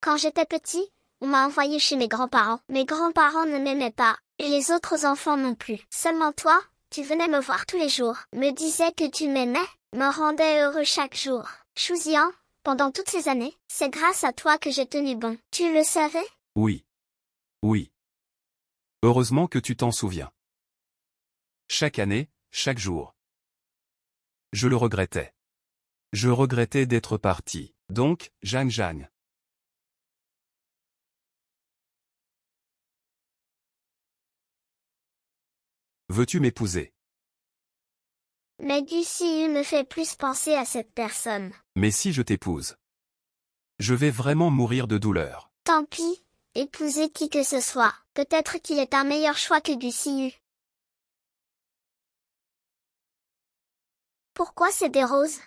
Quand j'étais petit, on m'a envoyé chez mes grands-parents. Mes grands-parents ne m'aimaient pas, et les autres enfants non plus. Seulement toi, tu venais me voir tous les jours, me disais que tu m'aimais, me rendais heureux chaque jour. Chouzian, pendant toutes ces années, c'est grâce à toi que j'ai tenu bon. Tu le savais? Oui. Oui. Heureusement que tu t'en souviens. Chaque année, chaque jour. Je le regrettais. Je regrettais d'être parti. Donc, Zhang. Veux-tu m'épouser? Mais Gucy me fait plus penser à cette personne. Mais si je t'épouse, je vais vraiment mourir de douleur. Tant pis, épousez qui que ce soit. Peut-être qu'il est un meilleur choix que Gucy. Pourquoi c'est des roses?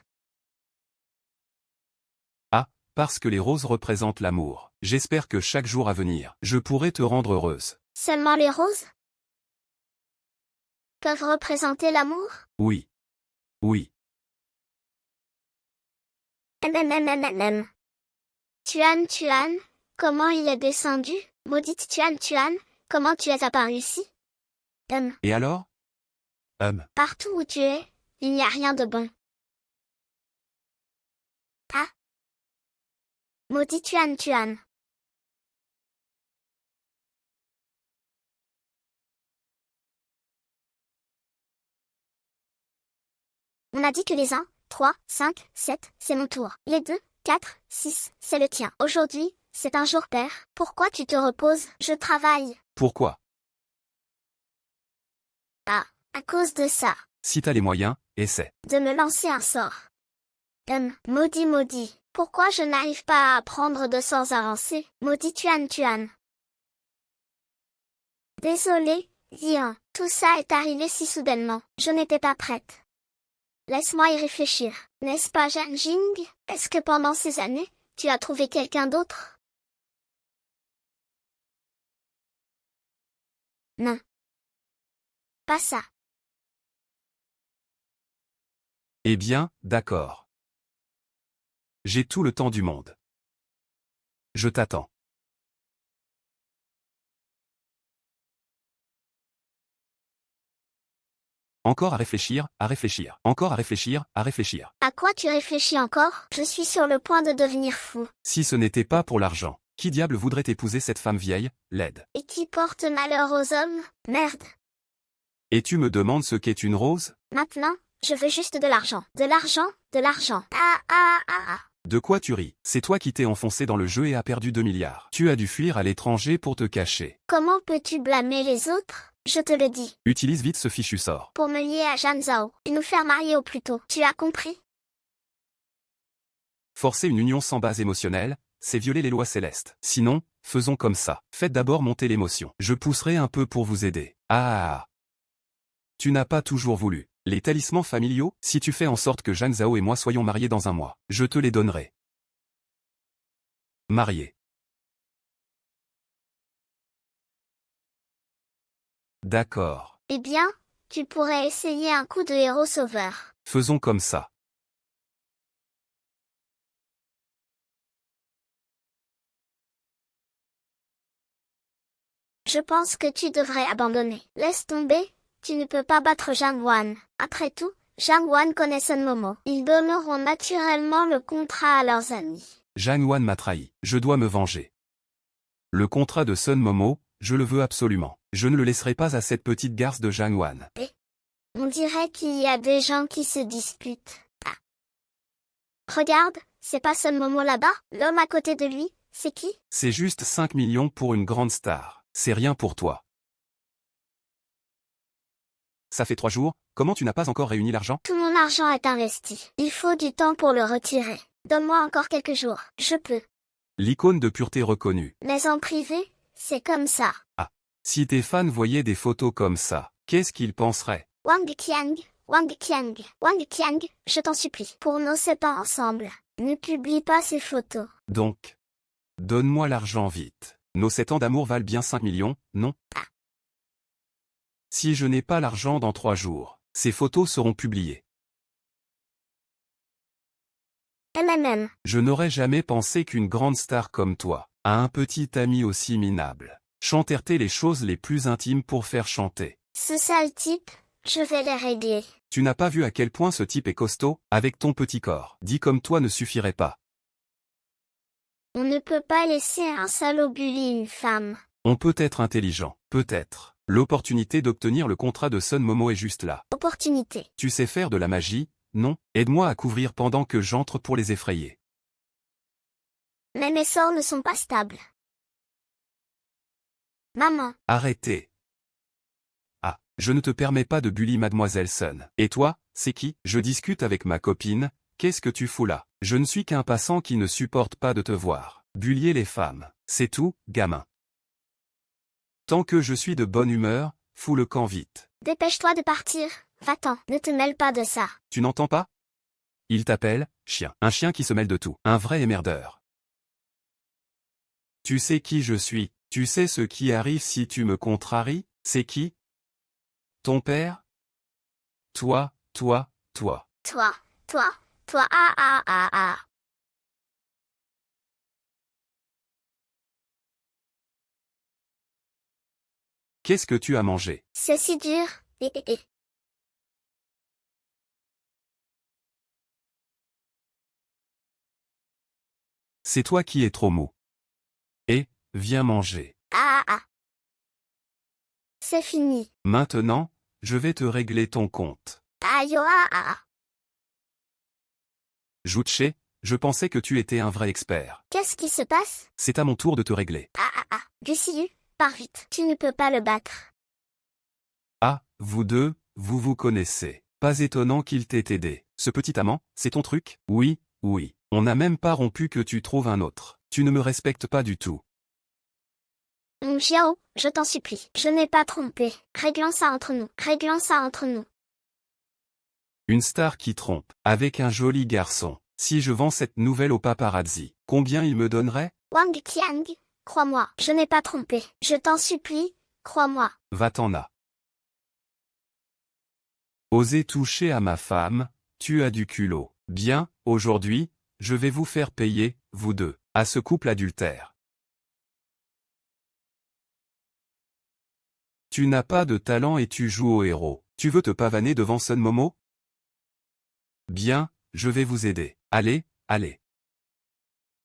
Ah, parce que les roses représentent l'amour. J'espère que chaque jour à venir, je pourrai te rendre heureuse. Seulement les roses peuvent représenter l'amour? Oui. Oui. MMMMMM. Tuan, comment il est descendu? Maudite Tuan, comment tu es apparu ici? Et alors? Partout où tu es, il n'y a rien de bon. Ah. Maudit Tuan. On a dit que les 1, 3, 5, 7, c'est mon tour. Les 2, 4, 6, c'est le tien. Aujourd'hui, c'est un jour pair. Pourquoi tu te reposes? Je travaille. Pourquoi? Ah, à cause de ça. Si t'as les moyens, essaie. De me lancer un sort. Maudit. Pourquoi je n'arrive pas à apprendre de sorts avancés? Maudit Tuan. Désolé, Lian. Tout ça est arrivé si soudainement. Je n'étais pas prête. Laisse-moi y réfléchir. N'est-ce pas, Jing? Est-ce que pendant ces années, tu as trouvé quelqu'un d'autre? Non. Pas ça. Eh bien, d'accord. J'ai tout le temps du monde. Je t'attends. Encore à réfléchir, encore à réfléchir, À quoi tu réfléchis encore? Je suis sur le point de devenir fou. Si ce n'était pas pour l'argent, qui diable voudrait épouser cette femme vieille, laide? Et qui porte malheur aux hommes? Merde. Et tu me demandes ce qu'est une rose? Maintenant, je veux juste de l'argent. De l'argent. Ah. De quoi tu ris? C'est toi qui t'es enfoncé dans le jeu et as perdu 2 milliards. Tu as dû fuir à l'étranger pour te cacher. Comment peux-tu blâmer les autres? Je te le dis. Utilise vite ce fichu sort. Pour me lier à Zhan Zhao et nous faire marier au plus tôt. Tu as compris? Forcer une union sans base émotionnelle, c'est violer les lois célestes. Sinon, faisons comme ça. Faites d'abord monter l'émotion. Je pousserai un peu pour vous aider. Ah. Tu n'as pas toujours voulu. Les talismans familiaux, si tu fais en sorte que Zhang Zhao et moi soyons mariés dans un mois, je te les donnerai. Mariés. D'accord. Eh bien, tu pourrais essayer un coup de héros sauveur. Faisons comme ça. Je pense que tu devrais abandonner. Laisse tomber, tu ne peux pas battre Zhang Wan. Après tout, Zhang Wan connaît Sun Momo. Ils donneront naturellement le contrat à leurs amis. Zhang Wan m'a trahi. Je dois me venger. Le contrat de Sun Momo, je le veux absolument. Je ne le laisserai pas à cette petite garce de Zhang Wan. On dirait qu'il y a des gens qui se disputent. Ah. Regarde, c'est pas Sun Momo là-bas? L'homme à côté de lui, c'est qui? C'est juste 5 millions pour une grande star. C'est rien pour toi. Ça fait 3 jours, comment tu n'as pas encore réuni l'argent? Tout mon argent est investi. Il faut du temps pour le retirer. Donne-moi encore quelques jours. Je peux. L'icône de pureté reconnue. Mais en privé, c'est comme ça. Si tes fans voyaient des photos comme ça, qu'est-ce qu'ils penseraient? Wang Qiang, Wang Qiang, Wang Qiang, je t'en supplie. Pour nos 7 ans ensemble, ne publie pas ces photos. Donc, donne-moi l'argent vite. Nos 7 ans d'amour valent bien 5 millions, non? Si je n'ai pas l'argent dans 3 jours, ces photos seront publiées. MMM. Je n'aurais jamais pensé qu'une grande star comme toi, a un petit ami aussi minable, chanterait les choses les plus intimes pour faire chanter. Ce sale type, je vais les régler. Tu n'as pas vu à quel point ce type est costaud, avec ton petit corps. Dit comme toi ne suffirait pas. On ne peut pas laisser un salaud bully une femme. On peut être intelligent, peut-être. L'opportunité d'obtenir le contrat de Sun Momo est juste là. Opportunité. Tu sais faire de la magie? Non, aide-moi à couvrir pendant que j'entre pour les effrayer. Mais mes sorts ne sont pas stables. Maman. Arrêtez. Ah, je ne te permets pas de bully Mademoiselle Sun. Et toi, c'est qui? Je discute avec ma copine, qu'est-ce que tu fous là? Je ne suis qu'un passant qui ne supporte pas de te voir. Bullier les femmes, c'est tout, gamin. Tant que je suis de bonne humeur, fous le camp vite. Dépêche-toi de partir, va-t'en, ne te mêle pas de ça. Tu n'entends pas? Il t'appelle, chien. Un chien qui se mêle de tout. Un vrai émerdeur. Tu sais qui je suis? Tu sais ce qui arrive si tu me contraries? C'est qui? Ton père? Toi. Toi, ah. Qu'est-ce que tu as mangé? C'est si dur, C'est toi qui es trop mou. Et, viens manger. Ah. C'est fini. Maintenant, je vais te régler ton compte. Aïe, ah. Juche, je pensais que tu étais un vrai expert. Qu'est-ce qui se passe? C'est à mon tour de te régler. Ah. Gussiu, pars vite. Tu ne peux pas le battre. Ah, vous deux, vous vous connaissez. Pas étonnant qu'il t'ait aidé. Ce petit amant, c'est ton truc? Oui. On n'a même pas rompu que tu trouves un autre. Tu ne me respectes pas du tout. Mon Xiao, je t'en supplie. Je n'ai pas trompé. Réglons ça entre nous. Une star qui trompe, avec un joli garçon. Si je vends cette nouvelle au paparazzi, combien il me donnerait? Wang Qiang, crois-moi, je n'ai pas trompé. Je t'en supplie, crois-moi. Va-t'en à. Oser toucher à ma femme, tu as du culot. Bien, aujourd'hui, je vais vous faire payer, vous deux, à ce couple adultère. Tu n'as pas de talent et tu joues au héros. Tu veux te pavaner devant Sun Momo? Bien, je vais vous aider. Allez.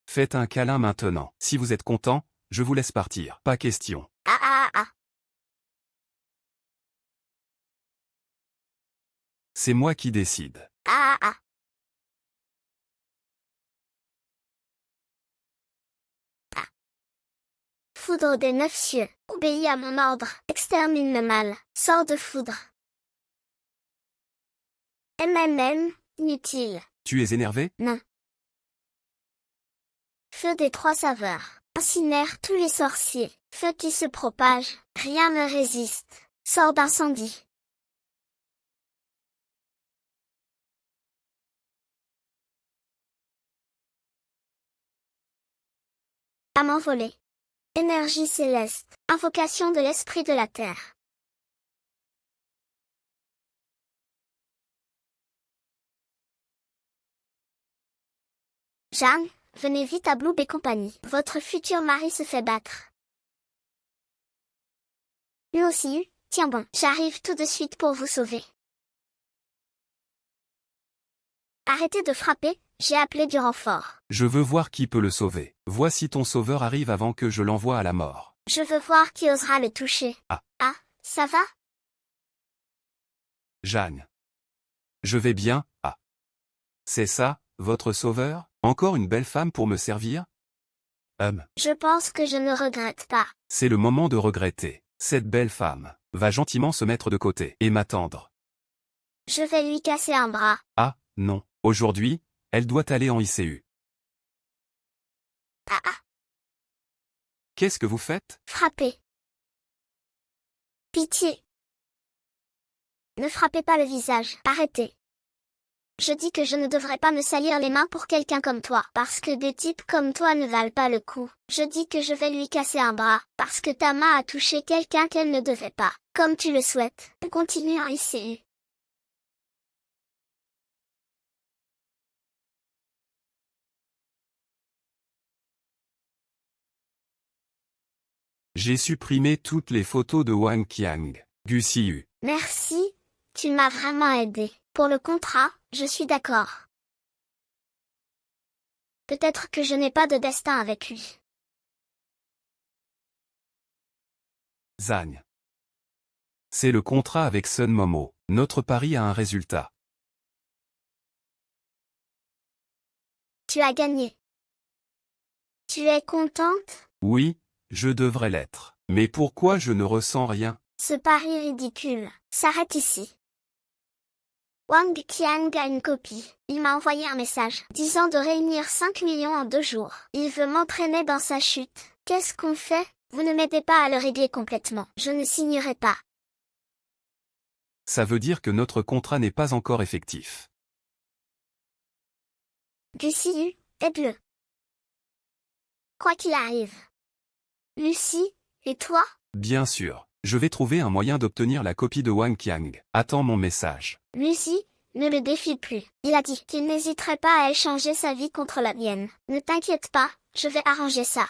Faites un câlin maintenant. Si vous êtes content, je vous laisse partir. Pas question. Ah. C'est moi qui décide. Ah. Foudre des 9 cieux, obéis à mon ordre, extermine le mal, sors de foudre. MMM, inutile. Tu es énervé? Non. Feu des 3 saveurs, incinère tous les sorciers, feu qui se propage, rien ne résiste, sors d'incendie. À m'envoler. Énergie céleste, invocation de l'esprit de la terre. Jeanne, venez vite à Blue et compagnie. Votre futur mari se fait battre. Lui aussi, tiens bon, j'arrive tout de suite pour vous sauver. Arrêtez de frapper, j'ai appelé du renfort. Je veux voir qui peut le sauver. Voici ton sauveur arrive avant que je l'envoie à la mort. Je veux voir qui osera le toucher. Ah, ça va? Jeanne. Je vais bien, C'est ça, votre sauveur? Encore une belle femme pour me servir? Je pense que je ne regrette pas. C'est le moment de regretter. Cette belle femme va gentiment se mettre de côté et m'attendre. Je vais lui casser un bras. Ah, non. Aujourd'hui, elle doit aller en ICU. Ah ah, Qu'est-ce que vous faites? frappez. Pitié. Ne frappez pas le visage. Arrêtez. Je dis que je ne devrais pas me salir les mains pour quelqu'un comme toi, parce que des types comme toi ne valent pas le coup. Je dis que je vais lui casser un bras, parce que ta main a touché quelqu'un qu'elle ne devait pas. Comme tu le souhaites. Continue à ici. J'ai supprimé toutes les photos de Wang Qiang. Gu Xiyu. Merci, tu m'as vraiment aidé. Pour le contrat, je suis d'accord. Peut-être que je n'ai pas de destin avec lui. Zhang. C'est le contrat avec Sun Momo. Notre pari a un résultat. Tu as gagné. Tu es contente? Oui, je devrais l'être. Mais pourquoi je ne ressens rien? Ce pari ridicule s'arrête ici. Wang Qiang a une copie. Il m'a envoyé un message disant de réunir 5 millions en 2 jours. Il veut m'entraîner dans sa chute. Qu'est-ce qu'on fait? Vous ne m'aidez pas à le régler complètement. Je ne signerai pas. Ça veut dire que notre contrat n'est pas encore effectif. Gu Xiyu, aide-le. Quoi qu'il arrive. Lucie, et toi? Bien sûr. Je vais trouver un moyen d'obtenir la copie de Wang Qiang. Attends mon message. Lucie, ne le défie plus. Il a dit qu'il n'hésiterait pas à échanger sa vie contre la mienne. Ne t'inquiète pas, je vais arranger ça.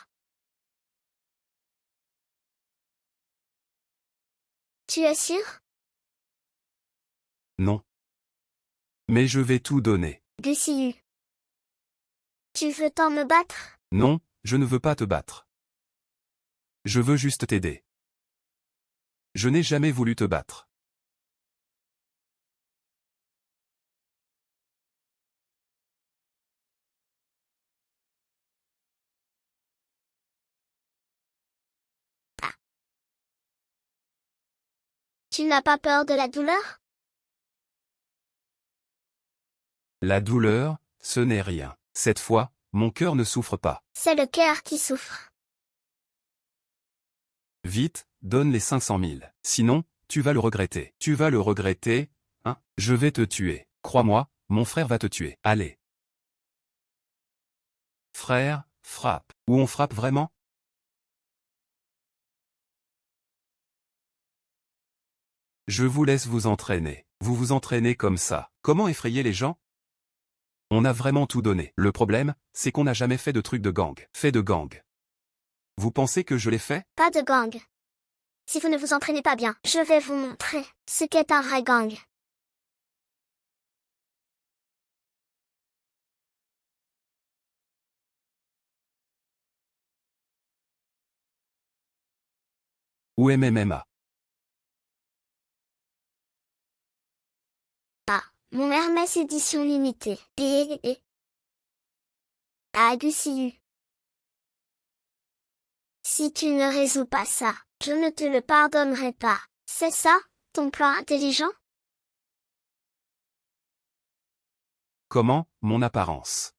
Tu es sûr? Non. Mais je vais tout donner. Gu Xiyu. Tu veux tant me battre? Non, je ne veux pas te battre. Je veux juste t'aider. Je n'ai jamais voulu te battre. Tu n'as pas peur de la douleur? La douleur, ce n'est rien. Cette fois, mon cœur ne souffre pas. C'est le cœur qui souffre. Vite, donne les 500 000. Sinon, tu vas le regretter. Tu vas le regretter, hein? Je vais te tuer. Crois-moi, mon frère va te tuer. Allez. Frère, frappe. Ou on frappe vraiment? Je vous laisse vous entraîner. Vous vous entraînez comme ça. Comment effrayer les gens? On a vraiment tout donné. Le problème, c'est qu'on n'a jamais fait de truc de gang. Fait de gang. Vous pensez que je l'ai fait? Pas de gang. Si vous ne vous entraînez pas bien, je vais vous montrer ce qu'est un vrai gang. Ou MMA. Ah, mon Hermès édition limitée. Et. Ah, Gu Xiyu. Si tu ne résous pas ça, je ne te le pardonnerai pas. C'est ça, ton plan intelligent? Comment, mon apparence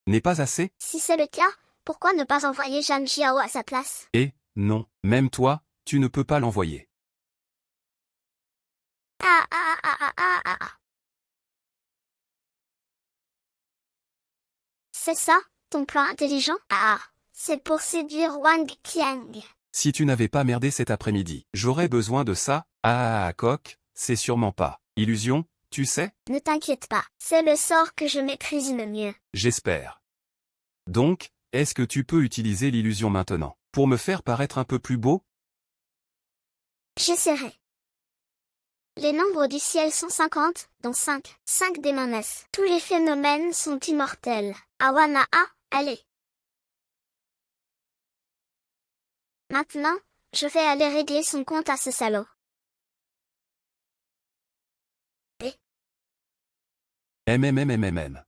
n'est pas assez? Si c'est le cas, pourquoi ne pas envoyer Zhang Jiao à sa place? Et, non, même toi, tu ne peux pas l'envoyer. Ah ah ah ah ah ah ah. C'est ça, ton plan intelligent? Ah, c'est pour séduire Wang Qiang. Si tu n'avais pas merdé cet après-midi, j'aurais besoin de ça. Ah, coq, c'est sûrement pas. Illusion, tu sais? Ne t'inquiète pas, c'est le sort que je maîtrise le mieux. J'espère. Donc, est-ce que tu peux utiliser l'illusion maintenant, pour me faire paraître un peu plus beau? J'essaierai. Les nombres du ciel sont 50, dont 5. 5 démons. Tous les phénomènes sont immortels. Awana A, allez. Maintenant, je vais aller régler son compte à ce salaud. MMMMMM.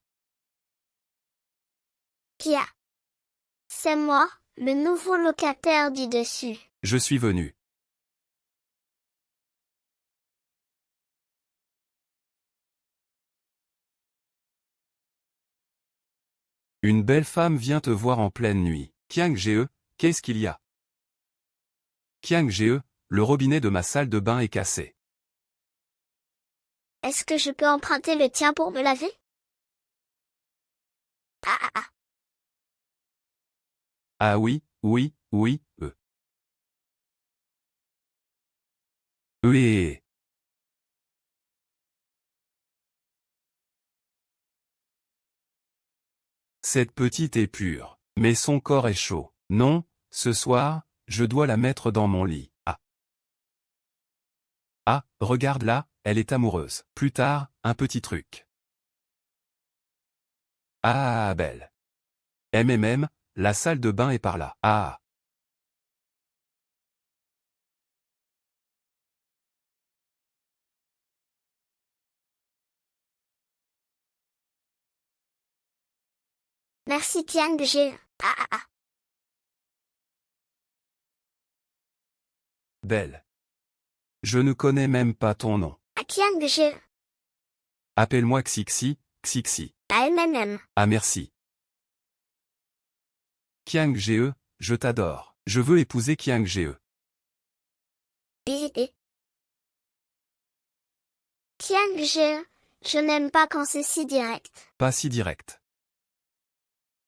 Kia. C'est moi, le nouveau locataire du dessus. Je suis venu. Une belle femme vient te voir en pleine nuit. Qiang Ge, qu'est-ce qu'il y a? Qiang Ge, le robinet de ma salle de bain est cassé. Est-ce que je peux emprunter le tien pour me laver? Ah ah ah. Ah oui, oui, oui, et. Cette petite est pure, mais son corps est chaud. Non, ce soir, je dois la mettre dans mon lit. Ah. Ah, regarde là, elle est amoureuse. Plus tard, un petit truc. Ah, belle. La salle de bain est par là. Ah. Merci Qiang Ge. Ah ah ah. Belle. Je ne connais même pas ton nom. Ah Qiang Ge. Appelle-moi Xixi, Xixi. Ah MMM. Ah merci. Qiang Ge, je t'adore. Je veux épouser Qiang Ge. Bidé. Qiang Ge. Je n'aime pas quand c'est si direct. Pas si direct.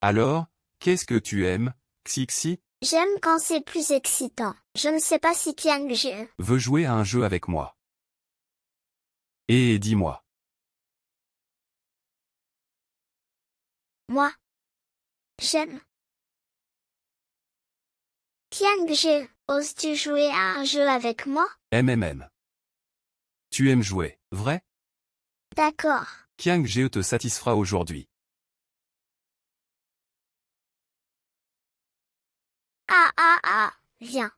Alors, qu'est-ce que tu aimes, Xixi? J'aime quand c'est plus excitant. Je ne sais pas si Qiang Ge Veux jouer à un jeu avec moi. Et dis-moi. Moi. J'aime. Qiang Ge, oses-tu jouer à un jeu avec moi? MMM. Tu aimes jouer, vrai? D'accord. Qiang Ge te satisfera aujourd'hui. Ah ah ah, viens.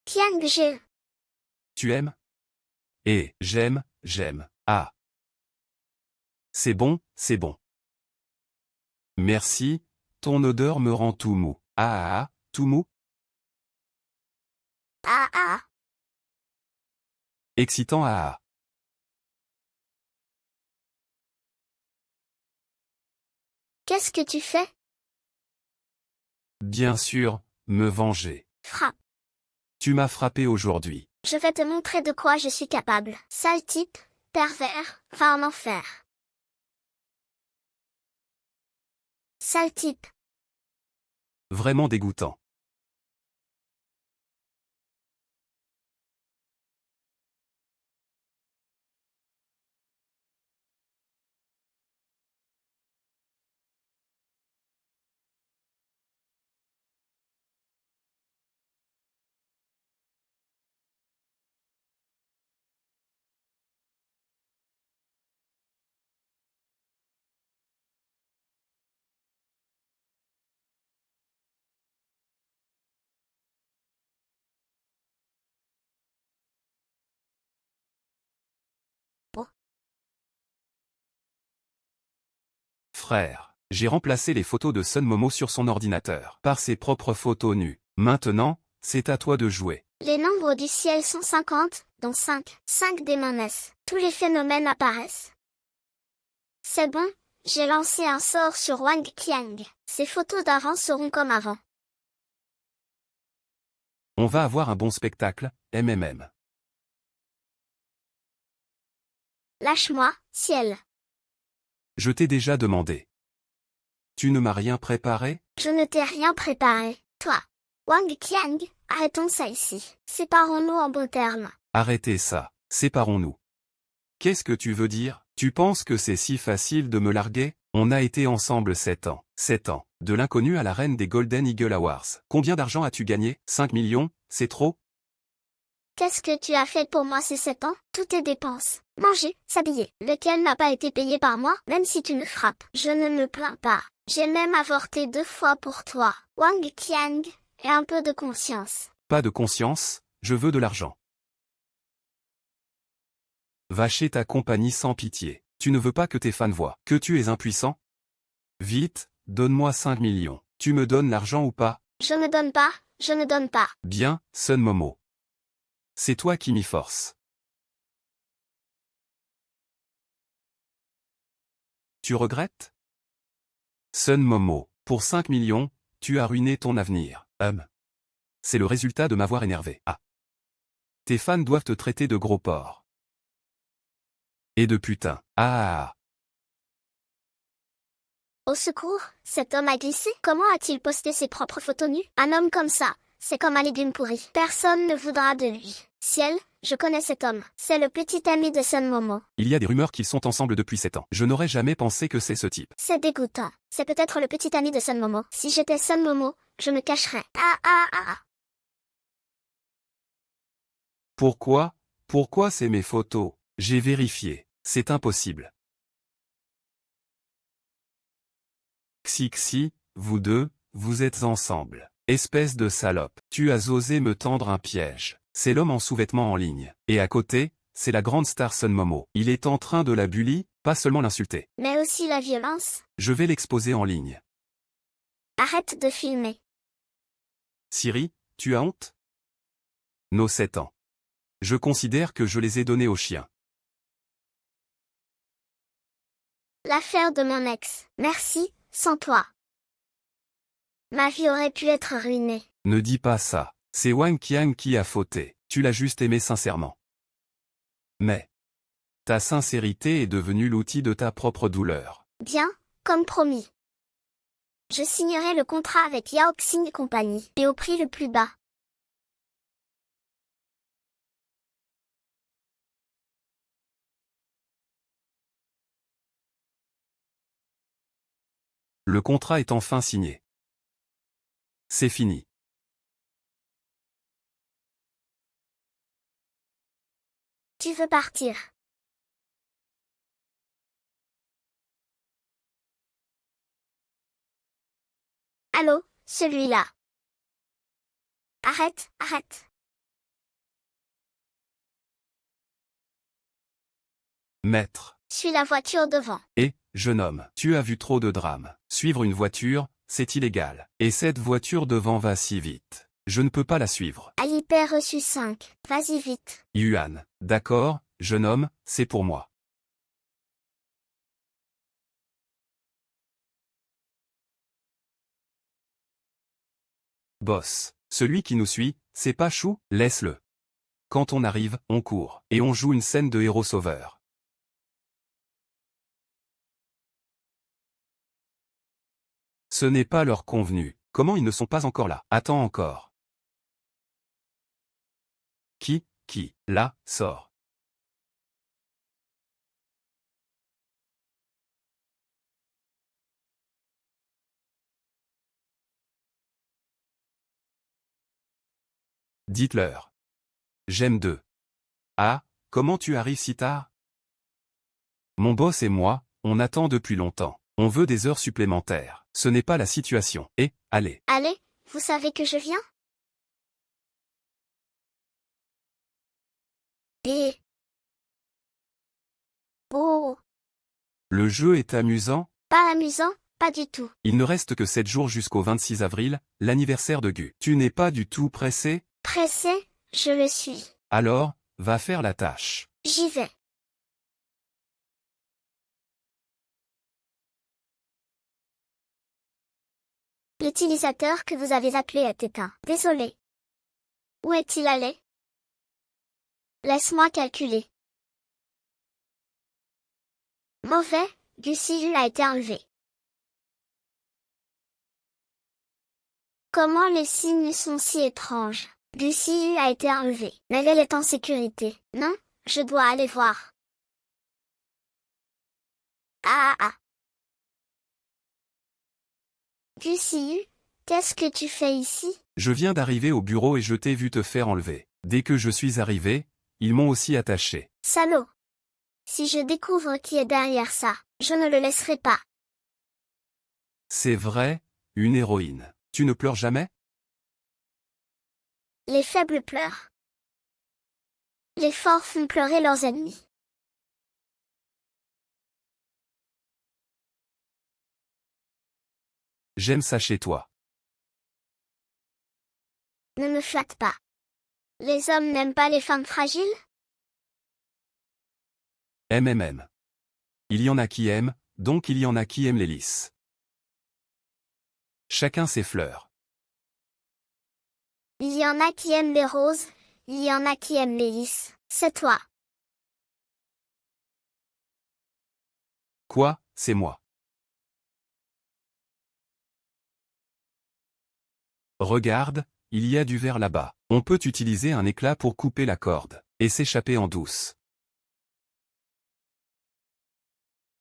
Qiang Ge. Tu aimes? Et j'aime. Ah. C'est bon, c'est bon. Merci, ton odeur me rend tout mou. Ah ah, tout mou? Ah ah. Excitant ah ah. Qu'est-ce que tu fais? Bien sûr, me venger. Frappe. Tu m'as frappé aujourd'hui. Je vais te montrer de quoi je suis capable. Sale type, pervers, va en enfer. Sale type. Vraiment dégoûtant. Oh. Frère, j'ai remplacé les photos de Sun Momo sur son ordinateur par ses propres photos nues. Maintenant, c'est à toi de jouer. Les nombres du ciel sont 50, dont 5. 5 démons naissent. Tous les phénomènes apparaissent. C'est bon, j'ai lancé un sort sur Wang Qiang. Ces photos d'avant seront comme avant. On va avoir un bon spectacle, MMM. Lâche-moi, ciel. Je t'ai déjà demandé. Tu ne m'as rien préparé? Je ne t'ai rien préparé. Toi. Wang Qiang, arrêtons ça ici. Séparons-nous en bons termes. Arrêtez ça, séparons-nous. Qu'est-ce que tu veux dire? Tu penses que c'est si facile de me larguer? On a été ensemble 7 ans. 7 ans. De l'inconnu à la reine des Golden Eagle Awards. Combien d'argent as-tu gagné? 5 millions? C'est trop? Qu'est-ce que tu as fait pour moi ces 7 ans? Toutes tes dépenses. Manger, s'habiller. Lequel n'a pas été payé par moi? Même si tu me frappes. Je ne me plains pas. J'ai même avorté 2 fois pour toi. Wang Qiang. Et un peu de conscience. Pas de conscience, je veux de l'argent. Va chez ta compagnie sans pitié. Tu ne veux pas que tes fans voient que tu es impuissant? Vite, donne-moi 5 millions. Tu me donnes l'argent ou pas? Je ne donne pas, je ne donne pas. Bien, Sun Momo. C'est toi qui m'y forces. Tu regrettes? Sun Momo, pour 5 millions, tu as ruiné ton avenir. C'est le résultat de m'avoir énervé. Ah. Tes fans doivent te traiter de gros porc. Et de putain. Ah. Au secours, cet homme a glissé. Comment a-t-il posté ses propres photos nues? Un homme comme ça, c'est comme un légume pourri. Personne ne voudra de lui. Ciel, je connais cet homme. C'est le petit ami de Sun Momo. Il y a des rumeurs qu'ils sont ensemble depuis 7 ans. Je n'aurais jamais pensé que c'est ce type. C'est dégoûtant. C'est peut-être le petit ami de Sun Momo. Si j'étais Sun Momo, je me cacherais. Ah ah ah ah. Pourquoi? Pourquoi c'est mes photos? J'ai vérifié. C'est impossible. Xixi, vous deux, vous êtes ensemble. Espèce de salope. Tu as osé me tendre un piège. C'est l'homme en sous-vêtements en ligne. Et à côté, c'est la grande star Sun Momo. Il est en train de la bully, pas seulement l'insulter. Mais aussi la violence. Je vais l'exposer en ligne. Arrête de filmer. Siri, tu as honte? Nos 7 ans. Je considère que je les ai donnés aux chiens. L'affaire de mon ex. Merci, sans toi. Ma vie aurait pu être ruinée. Ne dis pas ça. C'est Wang Qiang qui a fauté. Tu l'as juste aimé sincèrement. Mais ta sincérité est devenue l'outil de ta propre douleur. Bien, comme promis. Je signerai le contrat avec Yao Xing Company, et au prix le plus bas. Le contrat est enfin signé. C'est fini. Tu veux partir? Allô, celui-là. Arrête, arrête. Maître. Suis la voiture devant. Jeune homme, tu as vu trop de drames. Suivre une voiture, c'est illégal. Et cette voiture devant va si vite. Je ne peux pas la suivre. Alipay reçu 5. Vas-y vite. Yuan. D'accord, jeune homme, c'est pour moi. Boss. Celui qui nous suit, c'est pas Chou, laisse-le. Quand on arrive, on court. Et on joue une scène de héros sauveur. Ce n'est pas leur convenu. Comment ils ne sont pas encore là? Attends encore. Qui, là, sort. Dites-leur. J'aime deux. Ah, comment tu arrives si tard? Mon boss et moi, on attend depuis longtemps. On veut des heures supplémentaires. Ce n'est pas la situation. Allez. Allez, vous savez que je viens? Et... Oh, Le jeu est amusant? pas amusant, pas du tout. Il ne reste que 7 jours jusqu'au 26 avril, l'anniversaire de Gu. Tu n'es pas du tout pressé? Pressé, je le suis. Alors, va faire la tâche. J'y vais. L'utilisateur que vous avez appelé est éteint. Désolé. Où est-il allé? Laisse-moi calculer. Mauvais, Gucci a été enlevé. Comment les signes sont si étranges? Gucci a été enlevé. Mais elle est en sécurité. Non, je dois aller voir. Ah ah ah. Gucci, qu'est-ce que tu fais ici? Je viens d'arriver au bureau et je t'ai vu te faire enlever. Dès que je suis arrivé, ils m'ont aussi attaché. Salaud. Si je découvre qui est derrière ça, je ne le laisserai pas. C'est vrai, une héroïne. Tu ne pleures jamais? Les faibles pleurent. Les forts font pleurer leurs ennemis. J'aime ça chez toi. Ne me flatte pas. Les hommes n'aiment pas les femmes fragiles? MMM. Il y en a qui aiment, donc il y en a qui aiment les lisses. Chacun ses fleurs. Il y en a qui aiment les roses, il y en a qui aiment les lys. C'est toi. Quoi, c'est moi. Regarde, il y a du verre là-bas. On peut utiliser un éclat pour couper la corde, et s'échapper en douce.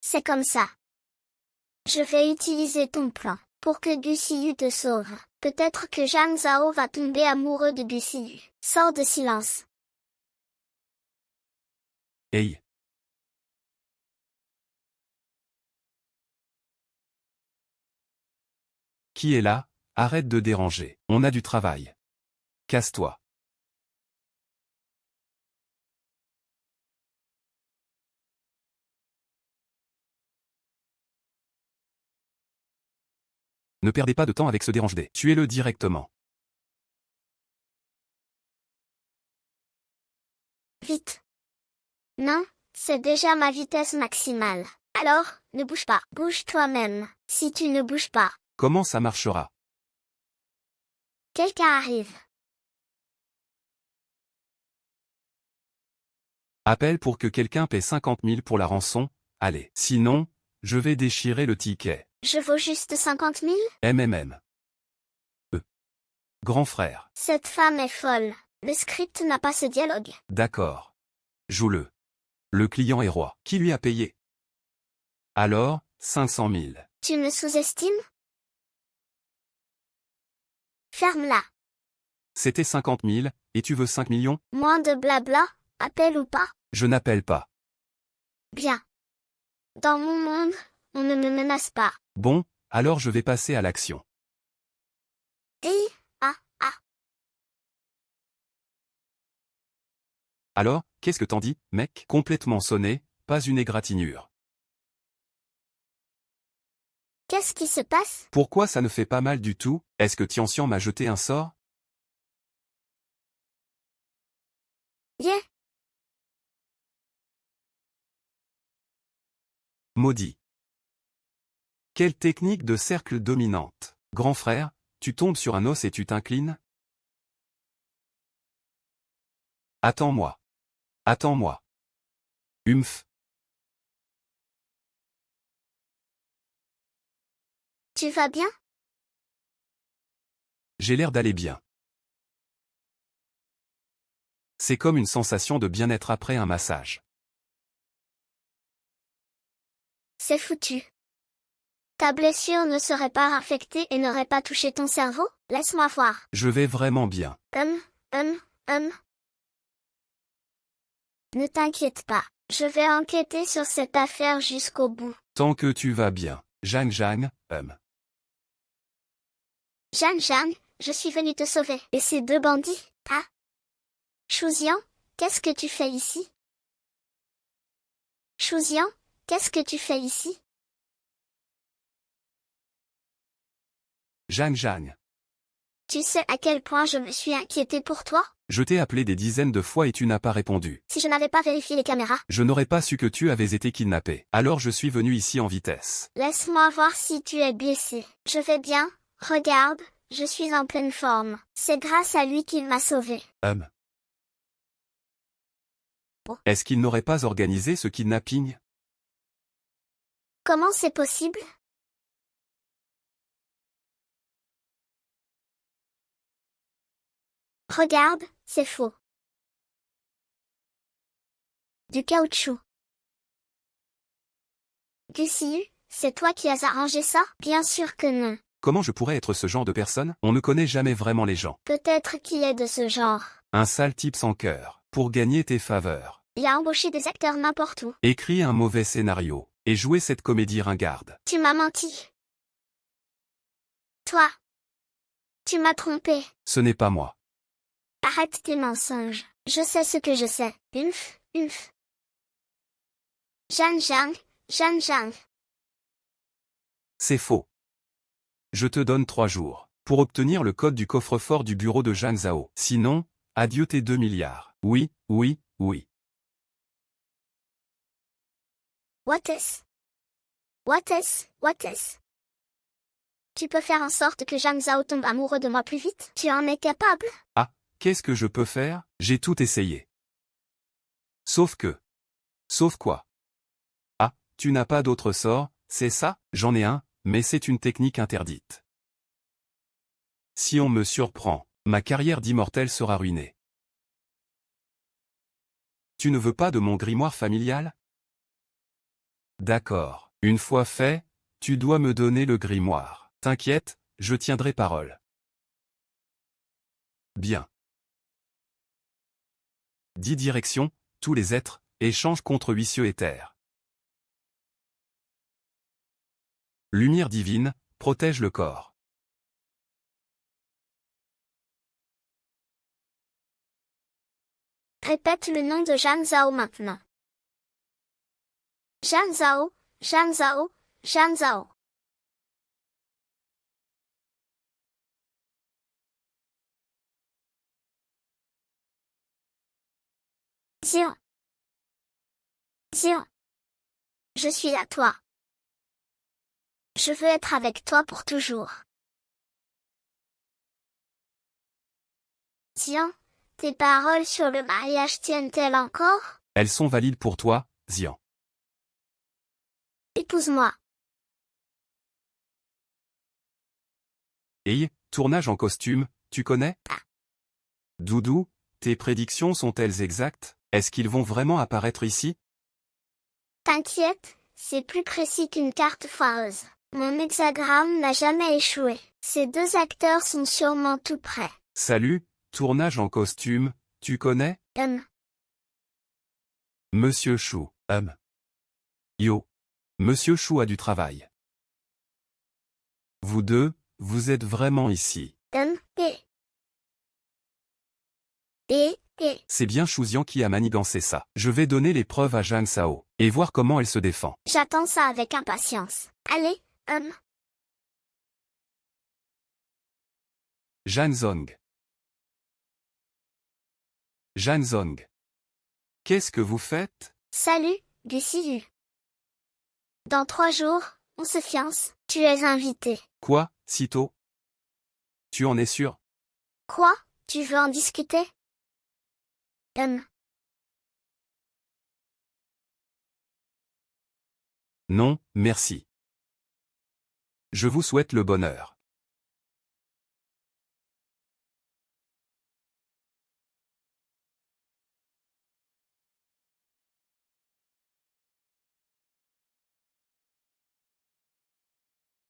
C'est comme ça. Je vais utiliser ton plan, pour que Gusiyu te sauve. Peut-être que Zhang Zhao va tomber amoureux de Gusiyu. Sors de silence. Hey. Qui est là? Arrête de déranger. On a du travail. Casse-toi. Ne perdez pas de temps avec ce dérange-dé. Tuez-le directement. Vite. Non, c'est déjà ma vitesse maximale. Alors, ne bouge pas. Bouge toi-même. Si tu ne bouges pas, Comment ça marchera? quelqu'un arrive. Appelle pour que quelqu'un paie 50 000 pour la rançon. Allez. Sinon, je vais déchirer le ticket. Je vaux juste 50 000? MMM. Grand frère. Cette femme est folle. Le script n'a pas ce dialogue. D'accord. Joue-le. Le client est roi. Qui lui a payé? Alors, 500 000. Tu me sous-estimes? Ferme-la. C'était 50 000, et tu veux 5 millions? Moins de blabla, appelle ou pas. Je n'appelle pas. Bien. Dans mon monde, on ne me menace pas. Bon, alors je vais passer à l'action. Et, ah. Alors, qu'est-ce que t'en dis, mec? Complètement sonné, pas une égratignure. Qu'est-ce qui se passe? Pourquoi ça ne fait pas mal du tout? Est-ce que Tianxian m'a jeté un sort? Yeah. Maudit. Quelle technique de cercle dominante. Grand frère, tu tombes sur un os et tu t'inclines? Attends-moi. Attends-moi. Humph. Tu vas bien? J'ai l'air d'aller bien. C'est comme une sensation de bien-être après un massage. C'est foutu. Ta blessure ne serait pas infectée et n'aurait pas touché ton cerveau? Laisse-moi voir. Je vais vraiment bien. Hum. Ne t'inquiète pas. Je vais enquêter sur cette affaire jusqu'au bout. Tant que tu vas bien. Zhang. Jeanne, je suis venue te sauver. Et ces deux bandits, ah? Chouzian, qu'est-ce que tu fais ici? Chouzian, qu'est-ce que tu fais ici? Zhang. Tu sais à quel point je me suis inquiétée pour toi? Je t'ai appelé des dizaines de fois et tu n'as pas répondu. Si je n'avais pas vérifié les caméras. Je n'aurais pas su que tu avais été kidnappé. Alors je suis venu ici en vitesse. Laisse-moi voir si tu es blessé. Je vais bien, regarde, je suis en pleine forme. C'est grâce à lui qu'il m'a sauvé. Bon. Est-ce qu'il n'aurait pas organisé ce kidnapping? Comment c'est possible? Regarde, c'est faux. Du caoutchouc. Gusiyu, c'est toi qui as arrangé ça? Bien sûr que non. Comment je pourrais être ce genre de personne? On ne connaît jamais vraiment les gens. Peut-être qu'il est de ce genre. Un sale type sans cœur. Pour gagner tes faveurs. Il a embauché des acteurs n'importe où. Écris un mauvais scénario. Et jouer cette comédie ringarde. Tu m'as menti. Toi. Tu m'as trompé. Ce n'est pas moi. Arrête tes mensonges. Je sais ce que je sais. Humph. Jeanne. C'est faux. Je te donne 3 jours pour obtenir le code du coffre-fort du bureau de Zhang Zhao. Sinon, adieu tes 2 milliards. Oui, oui, oui. What is? Tu peux faire en sorte que Zhang Zhao tombe amoureux de moi plus vite? Tu en es capable? Ah, qu'est-ce que je peux faire? J'ai tout essayé. Sauf que. Sauf quoi? Ah, tu n'as pas d'autre sort, c'est ça? J'en ai un, mais c'est une technique interdite. Si on me surprend, ma carrière d'immortel sera ruinée. Tu ne veux pas de mon grimoire familial? D'accord. Une fois fait, tu dois me donner le grimoire. T'inquiète, je tiendrai parole. Bien. 10 directions, tous les êtres, échangent contre 8 cieux et terre. Lumière divine, protège le corps. Répète le nom de Zhang Zhao maintenant. Zhang Zhao, Zhang Zhao, Zhang Zhao. Tiens. Tiens. Je suis à toi. Je veux être avec toi pour toujours. Tiens, tes paroles sur le mariage tiennent-elles encore? Elles sont valides pour toi, Xian. Épouse-moi. Et, tournage en costume, tu connais? Doudou, tes prédictions sont-elles exactes? Est-ce qu'ils vont vraiment apparaître ici? T'inquiète, c'est plus précis qu'une carte foireuse. Mon hexagramme n'a jamais échoué. Ces 2 acteurs sont sûrement tout prêts. Salut, tournage en costume, tu connais? Monsieur Chou, Yo. Monsieur Chou a du travail. Vous deux, vous êtes vraiment ici. C'est bien Chouzian qui a manigancé ça. Je vais donner les preuves à Zhang Zhao, et voir comment elle se défend. J'attends ça avec impatience. Allez, Zhan Zong. Zhan Zong. Qu'est-ce que vous faites? Salut, Gusilu. Dans 3 jours, on se fiance. Tu es invité. Quoi, sitôt? Tu en es sûr? Quoi? Tu veux en discuter? Non, merci. Je vous souhaite le bonheur.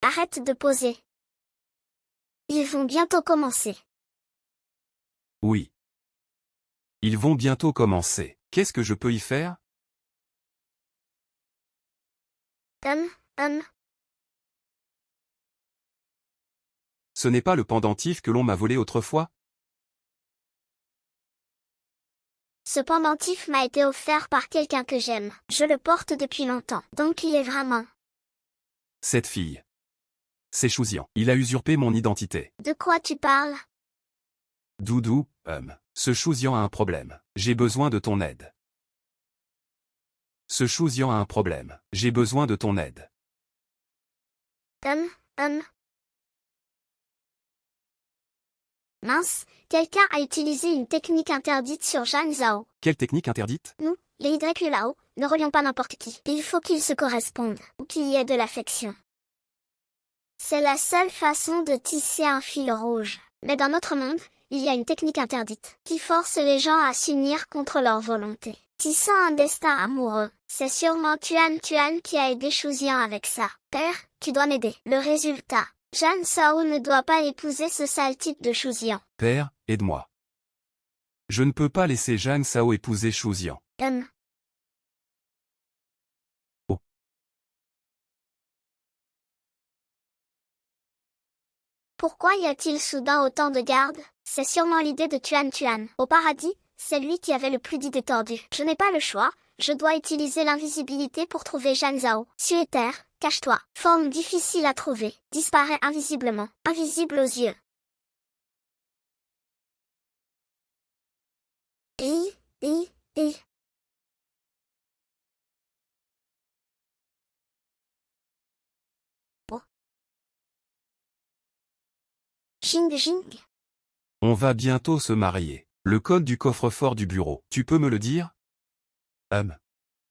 Arrête de poser. Ils vont bientôt commencer. Oui. Ils vont bientôt commencer. Qu'est-ce que je peux y faire? Ce n'est pas le pendentif que l'on m'a volé autrefois? Ce pendentif m'a été offert par quelqu'un que j'aime. Je le porte depuis longtemps, donc il est vraiment. Cette fille. C'est Chouzian. Il a usurpé mon identité. De quoi tu parles? Doudou, ce Chouzian a un problème. J'ai besoin de ton aide. Ce Chouzian a un problème. J'ai besoin de ton aide. Mince, quelqu'un a utilisé une technique interdite sur Zhang Zhao. Quelle technique interdite? Nous, les Y là-haut, ne relions pas n'importe qui. Il faut qu'ils se correspondent, ou qu'il y ait de l'affection. C'est la seule façon de tisser un fil rouge. Mais dans notre monde, il y a une technique interdite, qui force les gens à s'unir contre leur volonté. Tissant un destin amoureux. C'est sûrement Tuan qui a aidé Chouzian avec ça. Père, tu dois m'aider. Le résultat. Zhang Zhao ne doit pas épouser ce sale type de Chouzian. Père, aide-moi. Je ne peux pas laisser Zhang Zhao épouser Chouzian. Oh. Pourquoi y a-t-il soudain autant de gardes? C'est sûrement l'idée de Tuan. Au paradis, c'est lui qui avait le plus d'idées tordues. Je n'ai pas le choix, je dois utiliser l'invisibilité pour trouver Zhang Zhao. Cieux et terre, Cache-toi. Forme difficile à trouver. Disparaît invisiblement. Invisible aux yeux. I, I, I. Oh. Jing, jing. On va bientôt se marier. Le code du coffre-fort du bureau. Tu peux me le dire?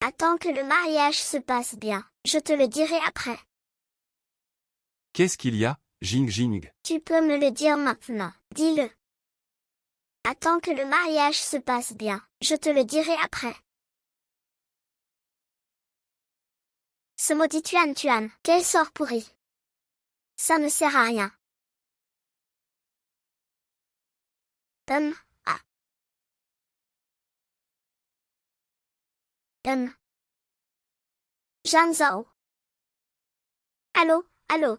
Attends que le mariage se passe bien. Je te le dirai après. Qu'est-ce qu'il y a, Jing Jing? Tu peux me le dire maintenant. Dis-le. Attends que le mariage se passe bien. Je te le dirai après. Ce maudit Tuan Tuan. Quel sort pourri. Ça ne sert à rien. Ah. Zhang Zhao. Allô, allô.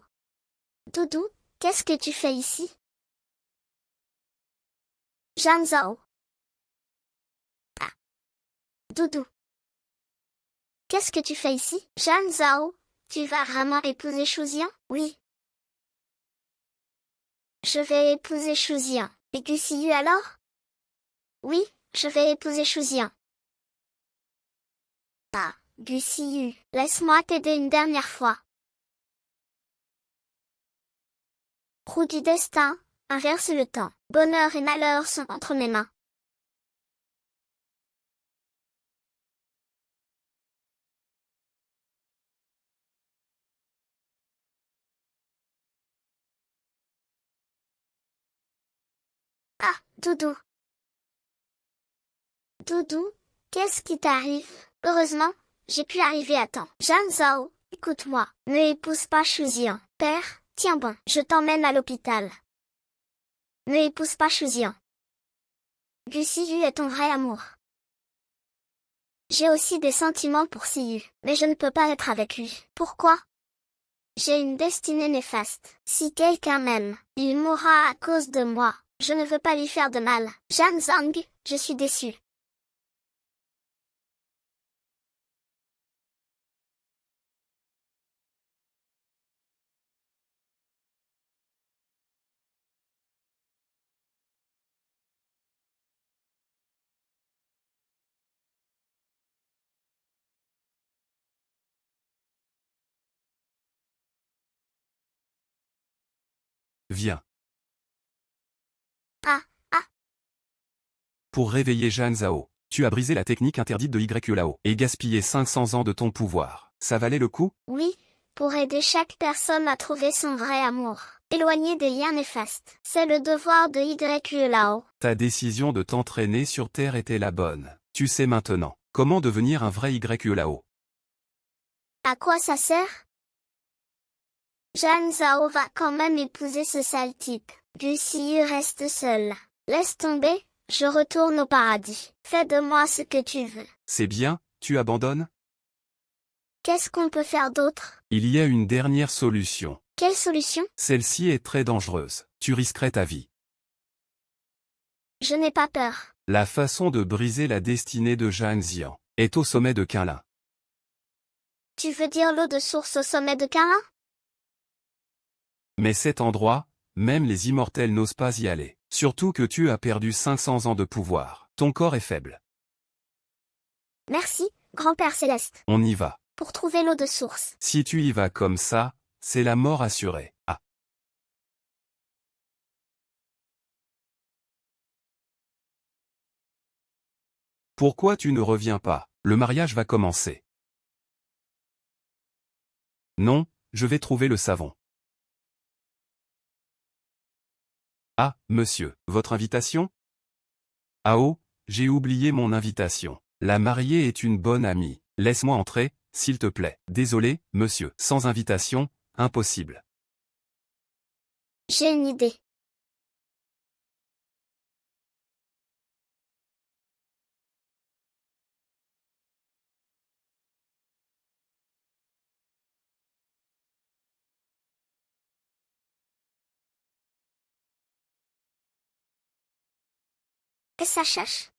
Doudou, qu'est-ce que tu fais ici? Zhang Zhao. Ah. Doudou. Qu'est-ce que tu fais ici? Zhang Zhao, tu vas vraiment épouser Shuzian? Oui. Je vais épouser Shuzian. Et Gusiyu alors? Oui, je vais épouser Shuzian. Ah, Gusiyu, laisse-moi t'aider une dernière fois. Roue du destin, inverse le temps. Bonheur et malheur sont entre mes mains. Ah, Doudou. Doudou, qu'est-ce qui t'arrive? Heureusement, j'ai pu arriver à temps. Zhang Zhao, écoute-moi. Ne épouse pas Shuzian. Père, tiens bon, je t'emmène à l'hôpital. Ne épouse pas Shuzian. Gusiyu est ton vrai amour. J'ai aussi des sentiments pour Siyu, mais je ne peux pas être avec lui. Pourquoi? J'ai une destinée néfaste. Si quelqu'un m'aime, il mourra à cause de moi. Je ne veux pas lui faire de mal. Zhang Zhang, je suis déçue. Viens. Ah, ah, Pour réveiller Zhang Zhao, tu as brisé la technique interdite de Yue-Lao et gaspillé 500 ans de ton pouvoir. Ça valait le coup? oui, pour aider chaque personne à trouver son vrai amour. Éloigner des liens néfastes. C'est le devoir de Yue-Lao. Ta décision de t'entraîner sur Terre était la bonne. Tu sais maintenant comment devenir un vrai Yue-Lao. À quoi ça sert? Zhang Zhao va quand même épouser ce sale type. Gusiyu reste seul. Laisse tomber, je retourne au paradis. Fais de moi ce que tu veux. C'est bien, tu abandonnes? Qu'est-ce qu'on peut faire d'autre? Il y a une dernière solution. Quelle solution? Celle-ci est très dangereuse. Tu risquerais ta vie. Je n'ai pas peur. La façon de briser la destinée de Zhang Zian est au sommet de Qinlin. Tu veux dire l'eau de source au sommet de Qinlin? Mais cet endroit, même les immortels n'osent pas y aller. Surtout que tu as perdu 500 ans de pouvoir. Ton corps est faible. Merci, grand-père céleste. On y va. Pour trouver l'eau de source. Si tu y vas comme ça, c'est la mort assurée. Ah. Pourquoi tu ne reviens pas? Le mariage va commencer. Non, je vais trouver le savon. Ah, monsieur, votre invitation? Ah oh, j'ai oublié mon invitation. La mariée est une bonne amie. Laisse-moi entrer, s'il te plaît. Désolé, monsieur. Sans invitation, impossible. J'ai une idée. Que ça cherche?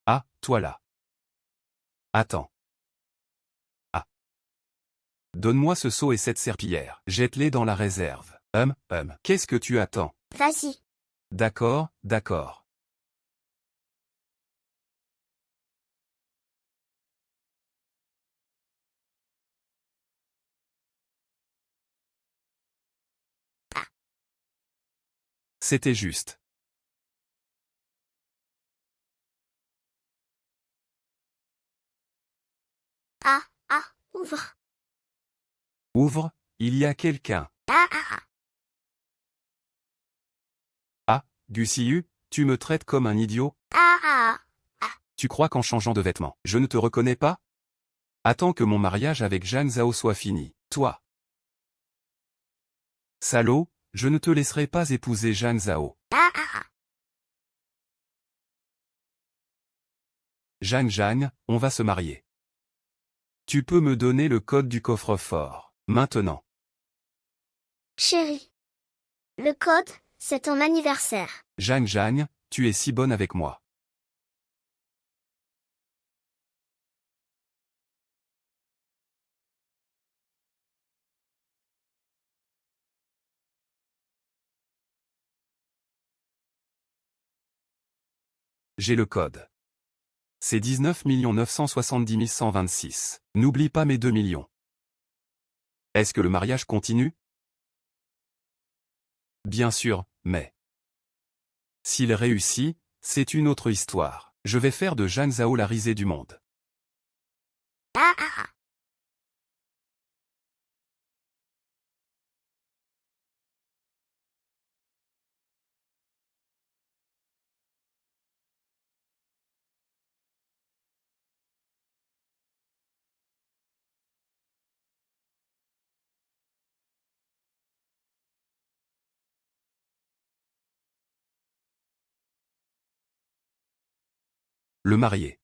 Ah, toi là. Attends. Ah. Donne-moi ce seau et cette serpillière. Jette-les dans la réserve. Qu'est-ce que tu attends? Vas-y. D'accord, d'accord. C'était juste. Ouvre. Ouvre, il y a quelqu'un. Ah. Ah, Gussiu, tu me traites comme un idiot? Ah. Tu crois qu'en changeant de vêtements, je ne te reconnais pas? Attends que mon mariage avec Zhang Zhao soit fini. Toi. Salaud, je ne te laisserai pas épouser Zhang Zhao. Zhang, on va se marier. Tu peux me donner le code du coffre-fort, maintenant. Chérie. Le code, c'est ton anniversaire. Zhang, tu es si bonne avec moi. J'ai le code. C'est 19 970 126. N'oublie pas mes 2 millions. Est-ce que le mariage continue? Bien sûr, mais... S'il réussit, c'est une autre histoire. Je vais faire de Zhang Zhao la risée du monde. Le marié.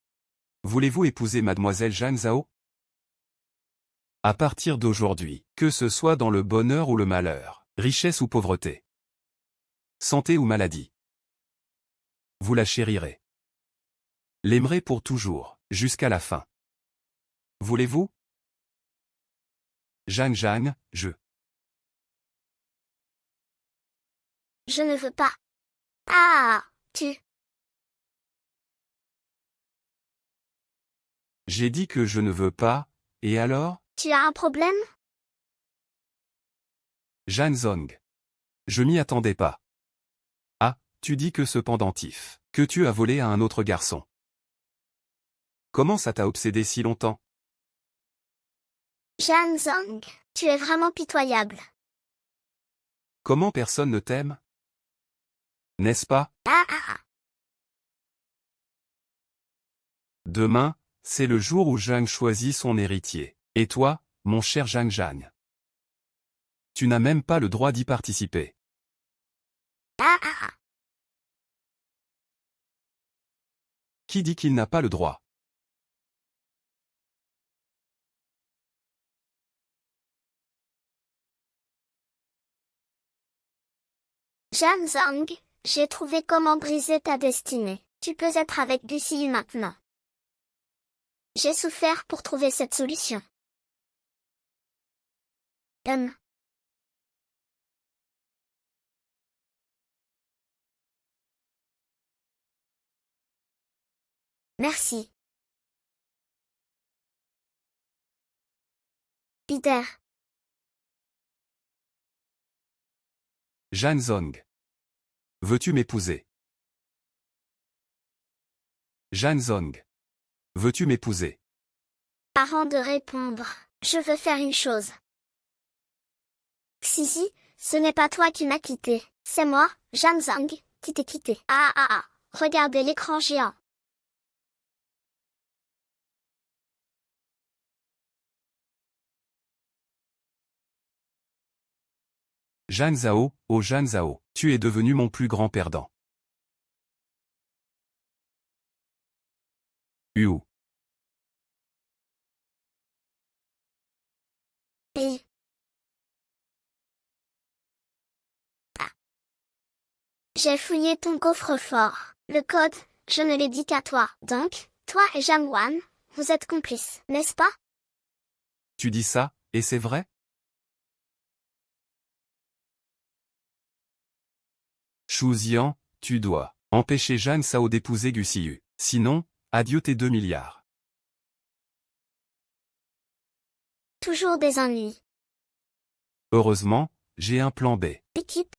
Voulez-vous épouser mademoiselle Zhang Zhao? À partir d'aujourd'hui, que ce soit dans le bonheur ou le malheur, richesse ou pauvreté, santé ou maladie, vous la chérirez. L'aimerez pour toujours, jusqu'à la fin. Voulez-vous? Zhang, je. Je ne veux pas. Tu. J'ai dit que je ne veux pas, et alors? Tu as un problème? Zhang. Je m'y attendais pas. Ah, tu dis que ce pendentif, que tu as volé à un autre garçon. Comment ça t'a obsédé si longtemps? Zhang, tu es vraiment pitoyable. Comment personne ne t'aime? N'est-ce pas? Demain, c'est le jour où Zhang choisit son héritier. Et toi, mon cher Zhang. Tu n'as même pas le droit d'y participer. Qui dit qu'il n'a pas le droit? Zhang, j'ai trouvé comment briser ta destinée. Tu peux être avec Lucie maintenant. J'ai souffert pour trouver cette solution. Merci. Peter. Zhang. Veux-tu m'épouser? Zhang. Veux-tu m'épouser? Avant de répondre, je veux faire une chose. Xixi, ce n'est pas toi qui m'as quitté, c'est moi, Zhang, qui t'ai quitté. Regardez l'écran géant. Zhang Zhao, oh Zhang Zhao, tu es devenu mon plus grand perdant. Yu. J'ai fouillé ton coffre-fort. Le code, je ne l'ai dit qu'à toi. Donc, toi et Jamwan, vous êtes complice, n'est-ce pas? Tu dis ça, et c'est vrai? Shu Xian, tu dois empêcher Zhang Zhao d'épouser Gu Xiyu. Sinon, adieu tes 2 milliards. Toujours des ennuis. Heureusement, j'ai un plan B. Équipe.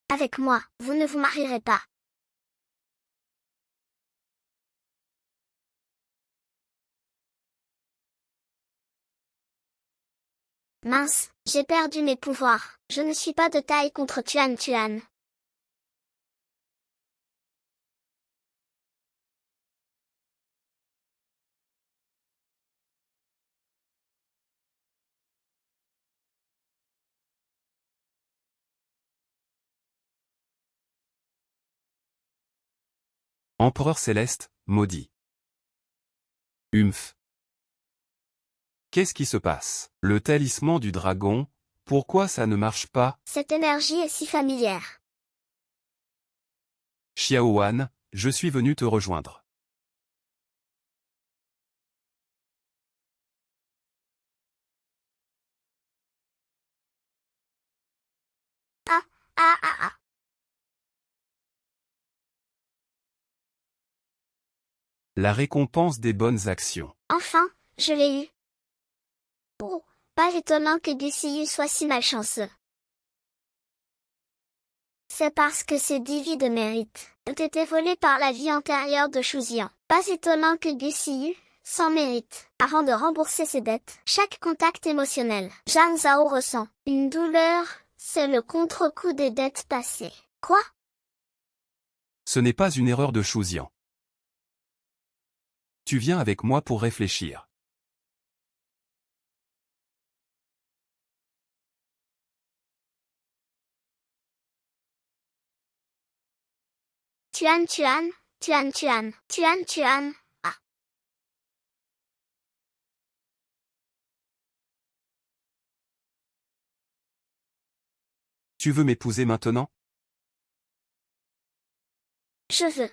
Avec moi, vous ne vous marierez pas. Mince, j'ai perdu mes pouvoirs. Je ne suis pas de taille contre Tuan Tuan. Empereur céleste, maudit. Humph. Qu'est-ce qui se passe? Le talisman du dragon, pourquoi ça ne marche pas? Cette énergie est si familière. Xiao Wan, je suis venu te rejoindre. Ah, ah, ah, ah. La récompense des bonnes actions. Enfin, je l'ai eu. Oh, pas étonnant que Gu Xiyu soit si malchanceux. C'est parce que ces 10 vies de mérite ont été volées par la vie antérieure de Shu Xian. Pas étonnant que Gu Xiyu, sans mérite, avant de rembourser ses dettes, chaque contact émotionnel, Zhang Zhao ressent une douleur, c'est le contre-coup des dettes passées. Quoi? Ce n'est pas une erreur de Shu Xian. Tu viens avec moi pour réfléchir. Tuan Tuan, Tuan Tuan, Tuan Tuan, ah. Tu veux m'épouser maintenant? Je veux.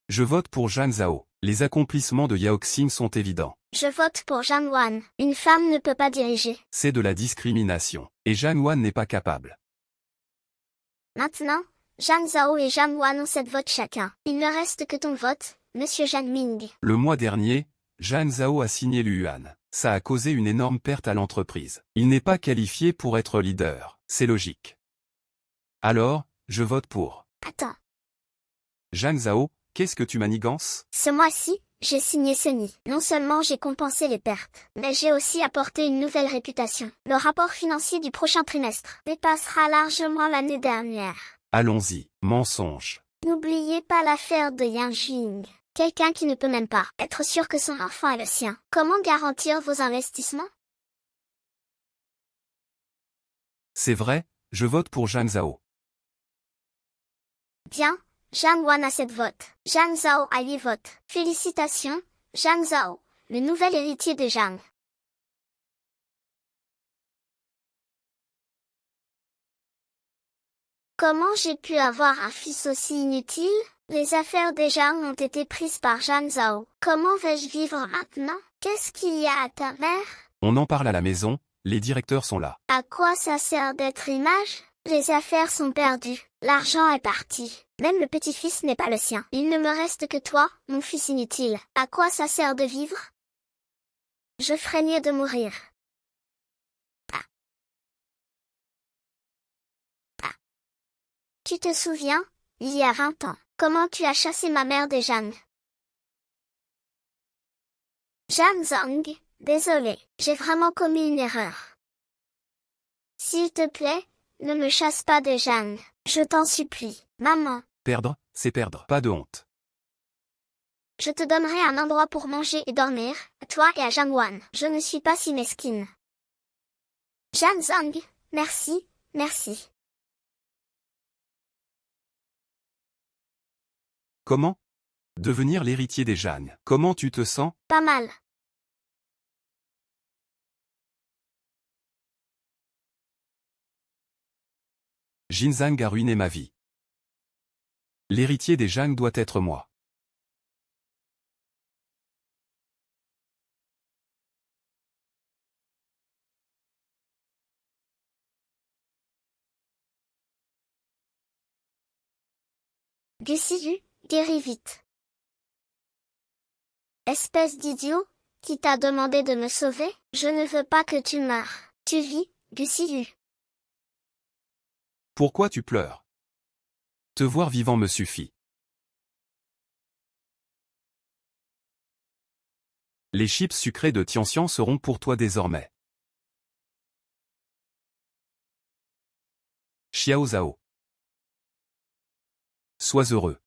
Je vote pour Zhang Zhao. Les accomplissements de Yao Xing sont évidents. Je vote pour Zhang Wan. Une femme ne peut pas diriger. C'est de la discrimination. Et Zhang Wan n'est pas capable. Maintenant, Zhang Zhao et Zhang Wan ont 7 votes chacun. Il ne reste que ton vote, Monsieur Zhang Ming. Le mois dernier, Zhang Zhao a signé l'Yuan. Ça a causé une énorme perte à l'entreprise. Il n'est pas qualifié pour être leader. C'est logique. Alors, je vote pour. Attends. Zhang Zhao, qu'est-ce que tu manigances? Ce mois-ci, j'ai signé Sony. Non seulement j'ai compensé les pertes, mais j'ai aussi apporté une nouvelle réputation. Le rapport financier du prochain trimestre dépassera largement l'année dernière. Allons-y, mensonge. N'oubliez pas l'affaire de Yang Jing. Quelqu'un qui ne peut même pas être sûr que son enfant est le sien. Comment garantir vos investissements? C'est vrai, je vote pour Zhang Zhao. Bien, Zhang Wan a 7 votes. Zhang Zhao a 8 votes. Félicitations, Zhang Zhao, le nouvel héritier de Zhang. Comment j'ai pu avoir un fils aussi inutile? Les affaires des Zhang ont été prises par Zhang Zhao. Comment vais-je vivre maintenant? Qu'est-ce qu'il y a à ta mère? On en parle à la maison, les directeurs sont là. À quoi ça sert d'être image? Les affaires sont perdues. L'argent est parti. Même le petit-fils n'est pas le sien. Il ne me reste que toi, mon fils inutile. À quoi ça sert de vivre? Je craignais de mourir. Ah. Ah. Tu te souviens, il y a 20 ans, comment tu as chassé ma mère des Zhang? Zhang Zhang, désolé, j'ai vraiment commis une erreur. S'il te plaît, ne me chasse pas des Zhang. Je t'en supplie, maman. Perdre, c'est perdre. Pas de honte. Je te donnerai un endroit pour manger et dormir, à toi et à Zhang Wan. Je ne suis pas si mesquine. Zhang Zhang, merci, merci. Comment? Devenir l'héritier des Zhang. Comment tu te sens? Pas mal. Jinzang a ruiné ma vie. L'héritier des Zhang doit être moi. Gu Siyu, guéris vite. Espèce d'idiot, qui t'a demandé de me sauver? Je ne veux pas que tu meures. Tu vis, Gu Siyu. Pourquoi tu pleures? Te voir vivant me suffit. Les chips sucrés de Tianxian seront pour toi désormais. Xiao Zhao. Sois heureux.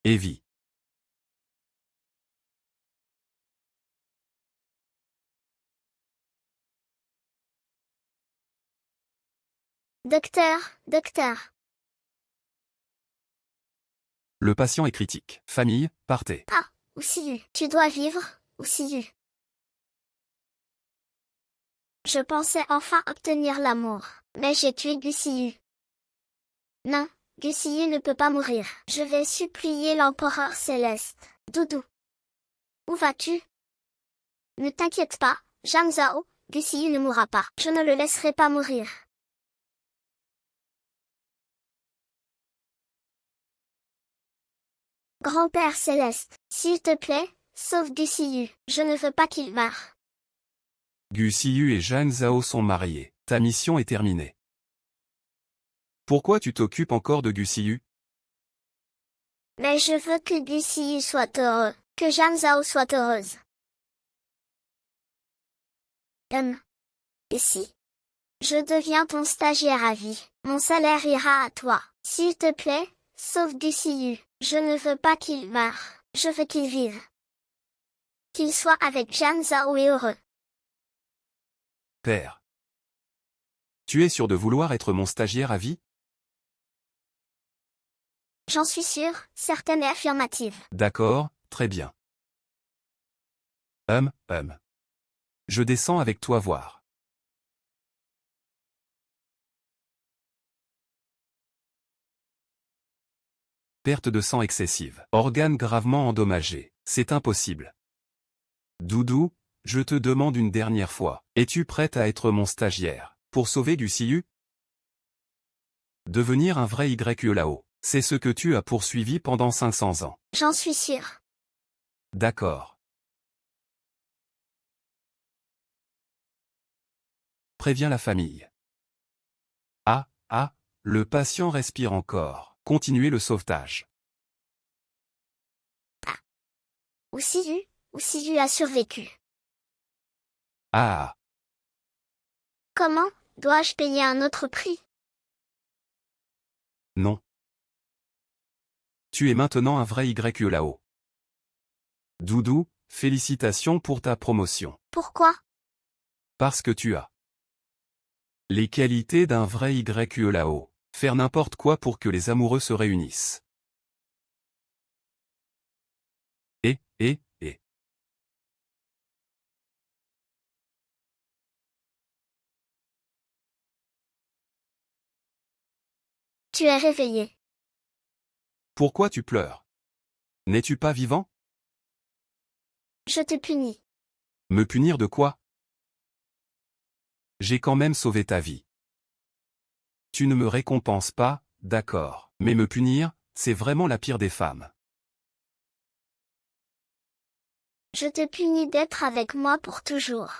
Evie. Docteur, docteur. Le patient est critique. Famille, partez. Ah, Gu Siyu, tu dois vivre, Gu Siyu. Je pensais enfin obtenir l'amour, mais j'ai tué Gu Siyu. Non, Gu Siyu ne peut pas mourir. Je vais supplier l'empereur céleste. Doudou. Où vas-tu? Ne t'inquiète pas, Zhang Zhao, Gu Siyu ne mourra pas. Je ne le laisserai pas mourir. Grand-père céleste, s'il te plaît, sauve Gu Siyu. Je ne veux pas qu'il meure. Gu Siyu et Zhang Zhao sont mariés. Ta mission est terminée. Pourquoi tu t'occupes encore de Gu Siyu? Mais je veux que Gu Siyu soit heureux, que Zhang Zhao soit heureuse. Ici. Je deviens ton stagiaire à vie. Mon salaire ira à toi. S'il te plaît, sauve Gu Siyu. Je ne veux pas qu'il meure. Je veux qu'il vive. Qu'il soit avec Zhang Zhao et heureux. Père. Tu es sûr de vouloir être mon stagiaire à vie? J'en suis sûre, certaine et affirmative. D'accord, très bien. Je descends avec toi voir. Perte de sang excessive. Organes gravement endommagés. C'est impossible. Doudou, je te demande une dernière fois. Es-tu prête à être mon stagiaire, pour sauver Gu Siyu? Devenir un vrai YULAO. C'est ce que tu as poursuivi pendant 500 ans. J'en suis sûre. D'accord. Préviens la famille. Le patient respire encore. Continuez le sauvetage. Gu Siyu a survécu. Comment? Dois-je payer un autre prix? Non. Tu es maintenant un vrai YULAO. Doudou, félicitations pour ta promotion. Pourquoi? Parce que tu as les qualités d'un vrai YULAO. Faire n'importe quoi pour que les amoureux se réunissent. Et. Tu es réveillé. Pourquoi tu pleures? N'es-tu pas vivant? Je te punis. Me punir de quoi? J'ai quand même sauvé ta vie. Tu ne me récompenses pas, d'accord, mais me punir, c'est vraiment la pire des femmes. Je te punis d'être avec moi pour toujours.